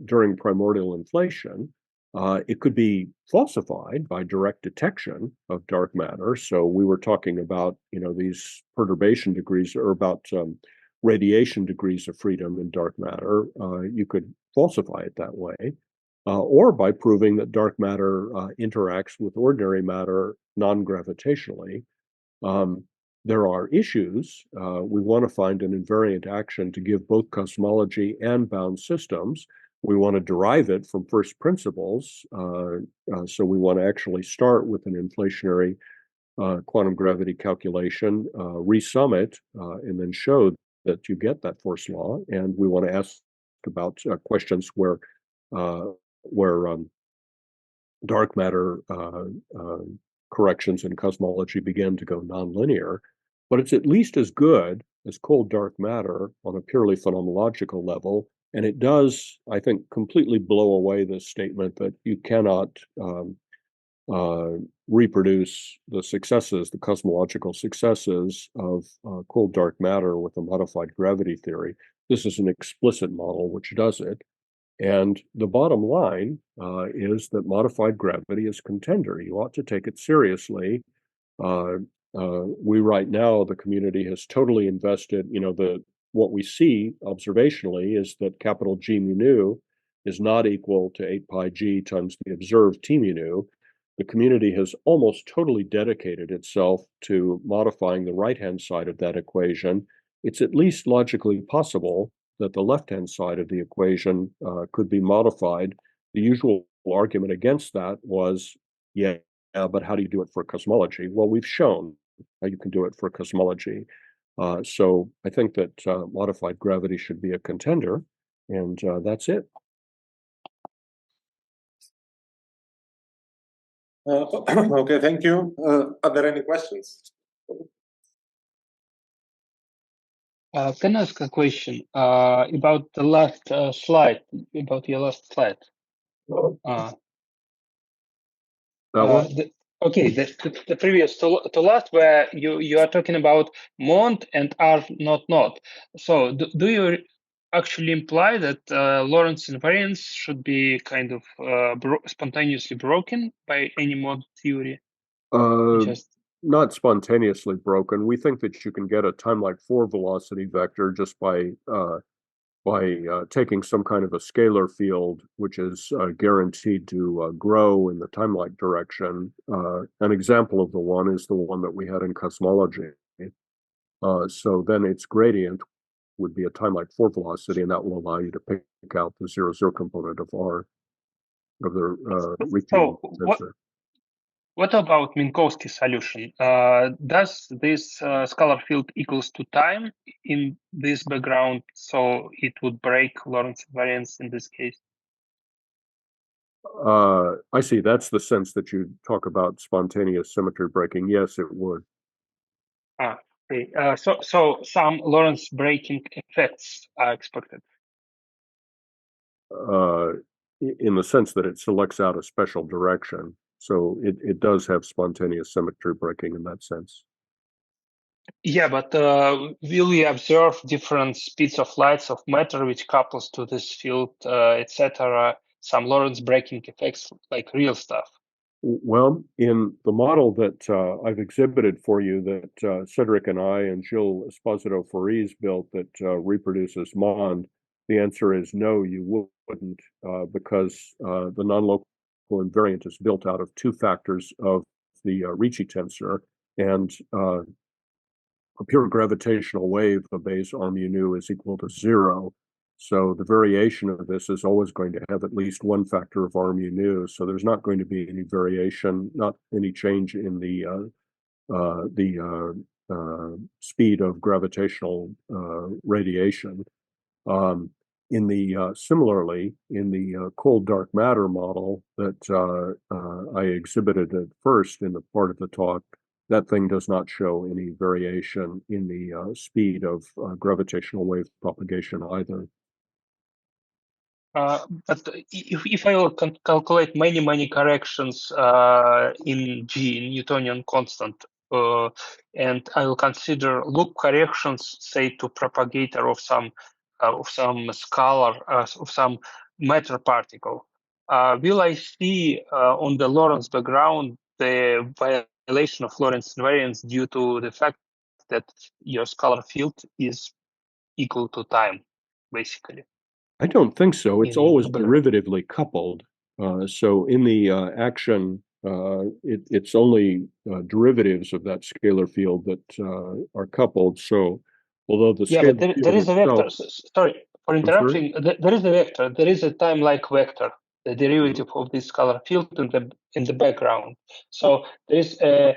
during primordial inflation. It could be falsified by direct detection of dark matter. So we were talking about, these perturbation degrees, or about radiation degrees of freedom in dark matter. You could falsify it that way. Or by proving that dark matter interacts with ordinary matter non-gravitationally. There are issues. We want to find an invariant action to give both cosmology and bound systems. We want to derive it from first principles. So we want to actually start with an inflationary quantum gravity calculation, resum it, and then show that you get that force law. And we want to ask about questions where dark matter corrections in cosmology began to go nonlinear, but it's at least as good as cold dark matter on a purely phenomenological level. And it does, I think, completely blow away this statement that you cannot reproduce the successes, the cosmological successes of cold dark matter with a modified gravity theory. This is an explicit model which does it. And the bottom line is that modified gravity is contender. You ought to take it seriously. We right now, the community has totally invested, what we see observationally is that capital G mu nu is not equal to 8 pi g times the observed T mu nu. The community has almost totally dedicated itself to modifying the right-hand side of that equation. It's at least logically possible that the left-hand side of the equation could be modified. The usual argument against that was, but how do you do it for cosmology? Well, we've shown how you can do it for cosmology. So I think that modified gravity should be a contender, and that's it. Okay, thank you. Are there any questions? Can I ask a question about the last slide, about your last slide? That one? The previous to last, where you are talking about MOND and R not. So do you actually imply that Lorentz invariance should be kind of spontaneously broken by any MOND theory? Not spontaneously broken. We think that you can get a timelike 4 velocity vector just by taking some kind of a scalar field, which is guaranteed to grow in the timelike direction. An example of the one is the one that we had in cosmology. So then its gradient would be a timelike 4 velocity, and that will allow you to pick out the 0, 0 component of R, of the repeating tensor. What about Minkowski solution? Does this scalar field equals to time in this background, so it would break Lorentz invariance in this case? I see. That's the sense that you talk about spontaneous symmetry breaking. Yes, it would. Okay. So some Lorentz breaking effects are expected. In the sense that it selects out a special direction. So it does have spontaneous symmetry breaking in that sense. Yeah, but will we observe different speeds of lights of matter which couples to this field, etc.? Some Lorentz breaking effects, like real stuff. Well, in the model that I've exhibited for you that Cedric and I and Gilles Esposito-Fariz built that reproduces MOND, the answer is no, you wouldn't, because the nonlocal invariant is built out of two factors of the Ricci tensor, and a pure gravitational wave obeys r mu nu is equal to 0. So the variation of this is always going to have at least one factor of r mu nu. So there's not going to be any variation, not any change in the speed of gravitational radiation. Similarly, in the cold dark matter model that I exhibited at first in the part of the talk, that thing does not show any variation in the speed of gravitational wave propagation either. But if I will calculate many corrections in G, in Newtonian constant, and I will consider loop corrections, say to propagator of some scalar, of some matter particle, will I see on the Lorentz background the violation of Lorentz invariance due to the fact that your scalar field is equal to time, basically? I don't think so. It's always derivatively coupled. So in the action, it's only derivatives of that scalar field that are coupled. So although the yeah, but there is a vector. Sorry for interrupting. There is a vector. There is a time-like vector, the derivative of this scalar field in the background. So there is a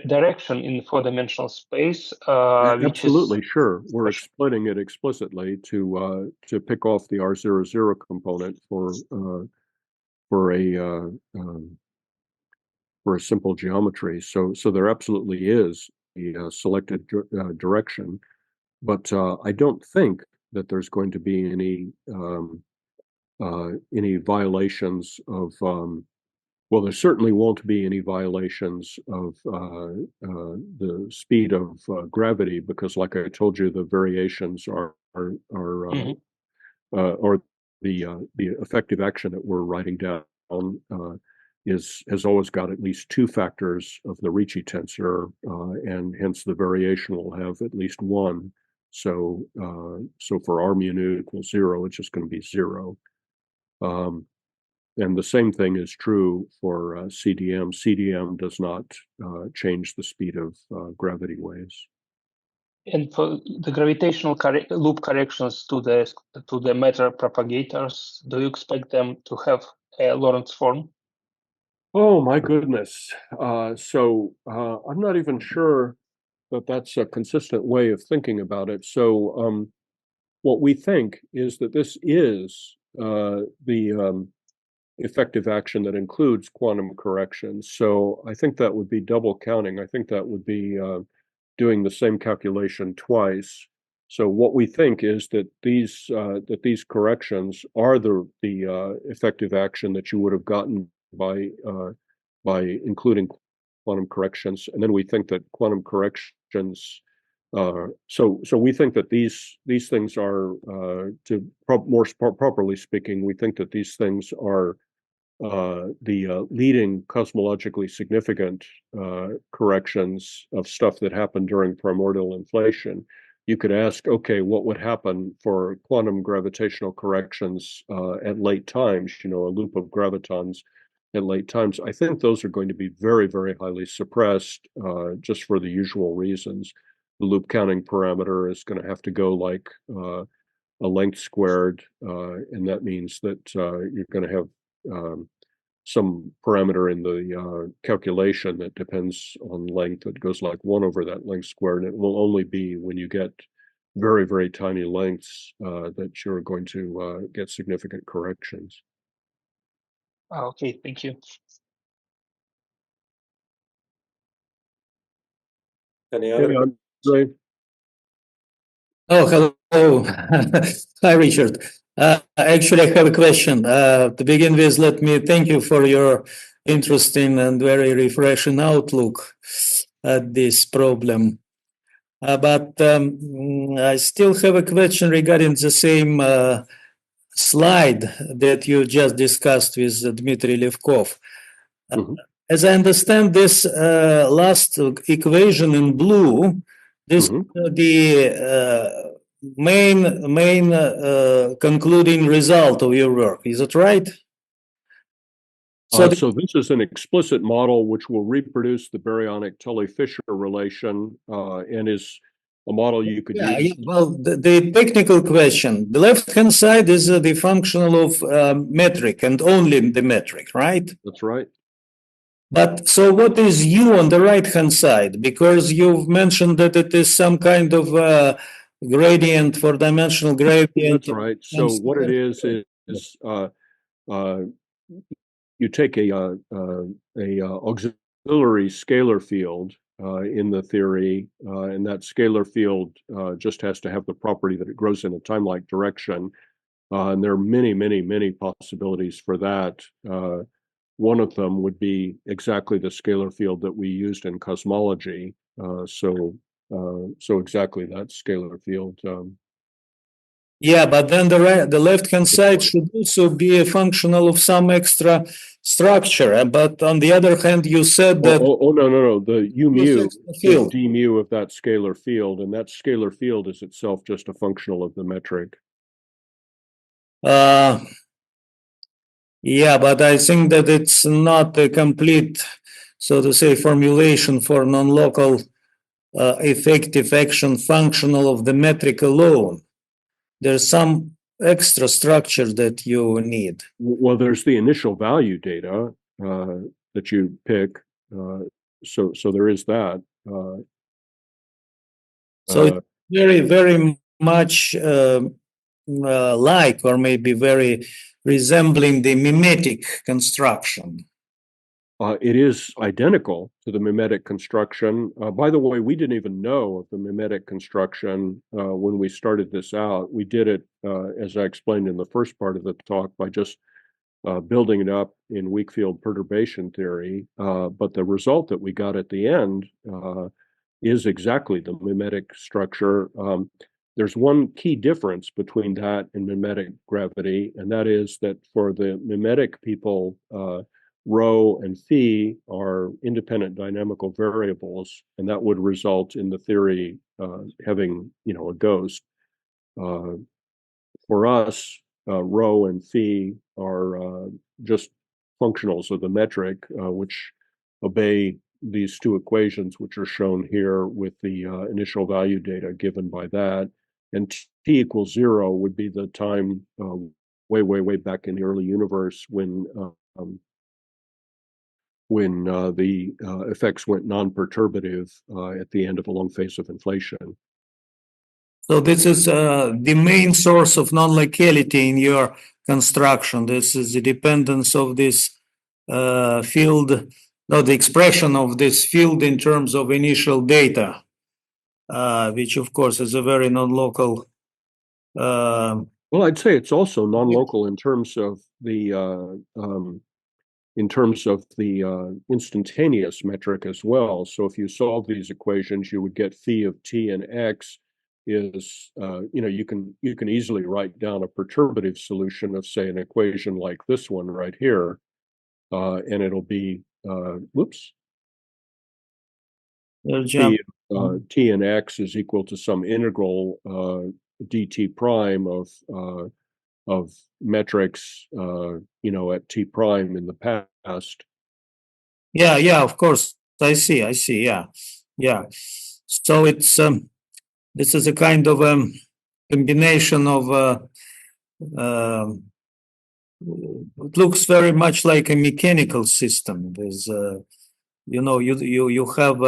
direction in four-dimensional space. Absolutely, sure. We're exploiting it explicitly to pick off the R00 component for a simple geometry. So there absolutely is a selected direction, but I don't think that there's going to be any violations of well, there certainly won't be any violations of the speed of gravity because, like I told you, the variations or the effective action that we're writing down has always got at least two factors of the Ricci tensor, and hence the variation will have at least one. So for r mu nu equals 0, it's just going to be 0. And the same thing is true for CDM. CDM does not change the speed of gravity waves. And for the gravitational loop corrections to the matter propagators, do you expect them to have a Lorentz form? Oh my goodness! So I'm not even sure that that's a consistent way of thinking about it. So what we think is that this is the effective action that includes quantum corrections. So I think that would be double counting. I think that would be doing the same calculation twice. So what we think is that these corrections are the effective action that you would have gotten by including quantum corrections, and then we think that quantum corrections. So we think that these things are more properly speaking, we think that these things are the leading cosmologically significant corrections of stuff that happened during primordial inflation. You could ask, okay, what would happen for quantum gravitational corrections at late times, a loop of gravitons at late times? I think those are going to be very, very highly suppressed just for the usual reasons. The loop counting parameter is going to have to go like a length squared, and that means that you're going to have some parameter in the calculation that depends on length. It goes like 1 over that length squared, and it will only be when you get very, very tiny lengths that you're going to get significant corrections. Okay, thank you. Any other? Hey, Andre? Oh, hello. Hi, Richard. Actually, I have a question. To begin with, let me thank you for your interesting and very refreshing outlook at this problem. But I still have a question regarding the same slide that you just discussed with Dmitry Levkov. As I understand this last equation in blue, this the main concluding result of your work. Is that right? So this is an explicit model which will reproduce the baryonic Tully-Fisher relation and is a model you could use. Well, the technical question, the left-hand side is the functional of metric and only the metric, right? That's right. But so what is U on the right-hand side? Because you've mentioned that it is some kind of gradient for dimensional gradient. That's right. So what it is you take a auxiliary scalar field in the theory, and that scalar field just has to have the property that it grows in a timelike direction. And there are many, many, many possibilities for that. One of them would be exactly the scalar field that we used in cosmology. So exactly that scalar field. Yeah, but then the left-hand side should also be a functional of some extra structure. But on the other hand, you said that... No. The U mu is d mu of that scalar field, and that scalar field is itself just a functional of the metric. Yeah, but I think that it's not a complete, so to say, formulation for non-local effective action functional of the metric alone. There's some extra structure that you need. Well, there's the initial value data that you pick. So there is that. So it's very, very much like, or maybe very resembling the mimetic construction. It is identical to the mimetic construction. By the way, we didn't even know of the mimetic construction when we started this out. We did it, as I explained in the first part of the talk, by just building it up in weak field perturbation theory. But the result that we got at the end is exactly the mimetic structure. There's one key difference between that and mimetic gravity, and that is that for the mimetic people, rho and phi are independent dynamical variables, and that would result in the theory having, a ghost. For us, rho and phi are just functionals of the metric, which obey these two equations, which are shown here with the initial value data given by that. And t equals 0 would be the time way, way, way back in the early universe when the effects went non-perturbative at the end of a long phase of inflation. So this is the main source of non-locality in your construction. This is the dependence of this field, the expression of this field in terms of initial data, which of course is a very non-local. Well, I'd say it's also non-local in terms of the instantaneous metric as well. So if you solve these equations, you would get phi of t and x is, you can easily write down a perturbative solution of, say, an equation like this one right here, and it'll be, t and x is equal to some integral dt prime of metrics, at t prime in the past. Yeah, of course. I see. Yeah. So it's this is a kind of combination of it looks very much like a mechanical system. There's, you have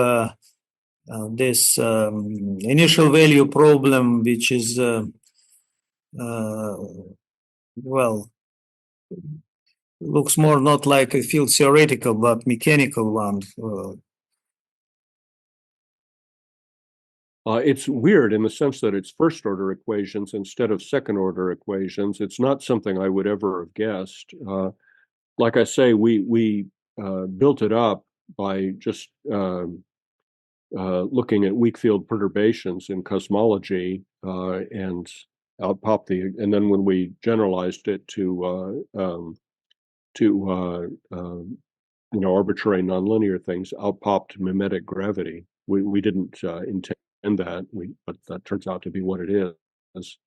this initial value problem, which is well, looks more not like a field theoretical but mechanical one. It's weird in the sense that it's first order equations instead of second order equations. It's not something I would ever have guessed. Like I say, we built it up by just looking at weak field perturbations in cosmology and out popped and then when we generalized it to arbitrary nonlinear things, out popped mimetic gravity. We didn't intend that, but that turns out to be what it is.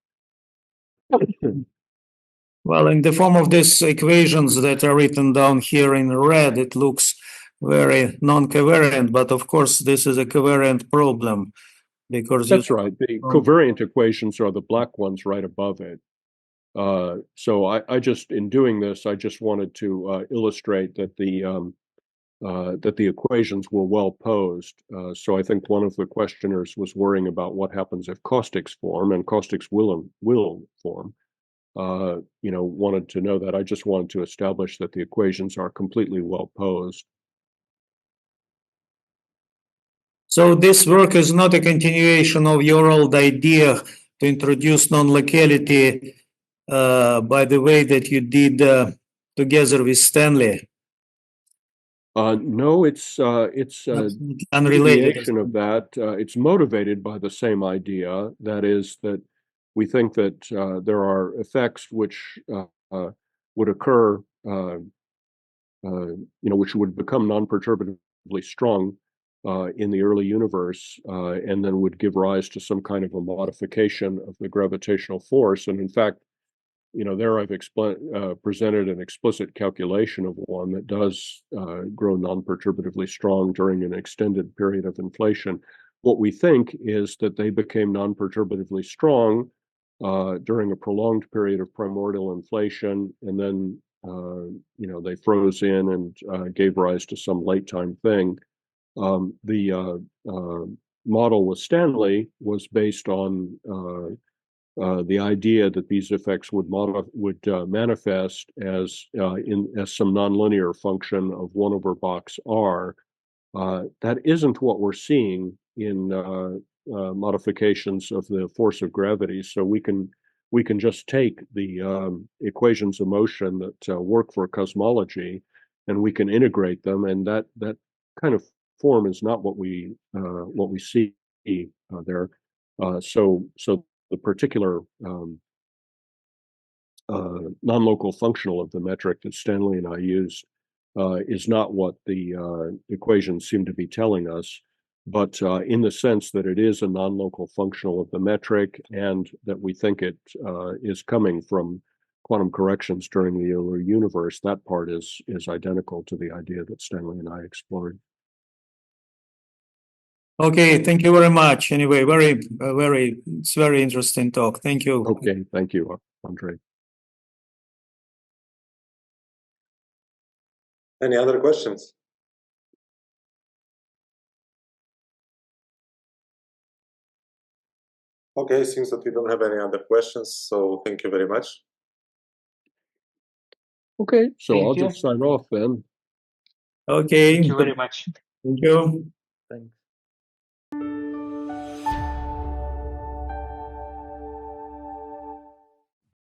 Well, in the form of these equations that are written down here in red, it looks very non-covariant, but of course this is a covariant problem because that's right. The covariant equations are the black ones right above it. So I just, in doing this, I just wanted to illustrate that the equations were well posed. So I think one of the questioners was worrying about what happens if caustics form, and caustics will form. Wanted to know that. I just wanted to establish that the equations are completely well posed. So this work is not a continuation of your old idea to introduce non-locality by the way that you did together with Stanley. No, it's unrelated deviation of that. It's motivated by the same idea. That is that we think that there are effects which would occur, which would become non-perturbatively strong in the early universe, and then would give rise to some kind of a modification of the gravitational force. And in fact, there I've presented an explicit calculation of one that does grow non-perturbatively strong during an extended period of inflation. What we think is that they became non-perturbatively strong during a prolonged period of primordial inflation, and then they froze in and gave rise to some late time thing. The model with Stanley was based on the idea that these effects would manifest as some nonlinear function of 1 over box r. That isn't what we're seeing in modifications of the force of gravity. So we can just take the equations of motion that work for cosmology, and we can integrate them, and that kind of form is not what we see there. So the particular non-local functional of the metric that Stanley and I used is not what the equations seem to be telling us, but in the sense that it is a non-local functional of the metric, and that we think it is coming from quantum corrections during the early universe. That part is identical to the idea that Stanley and I explored. Okay, thank you very much. Anyway, it's very interesting talk. Thank you. Okay, thank you, Andrei. Any other questions? Okay, seems that we don't have any other questions, so thank you very much. Okay, so I'll just sign off then. Okay. Thank you very much. Thank you. Thanks.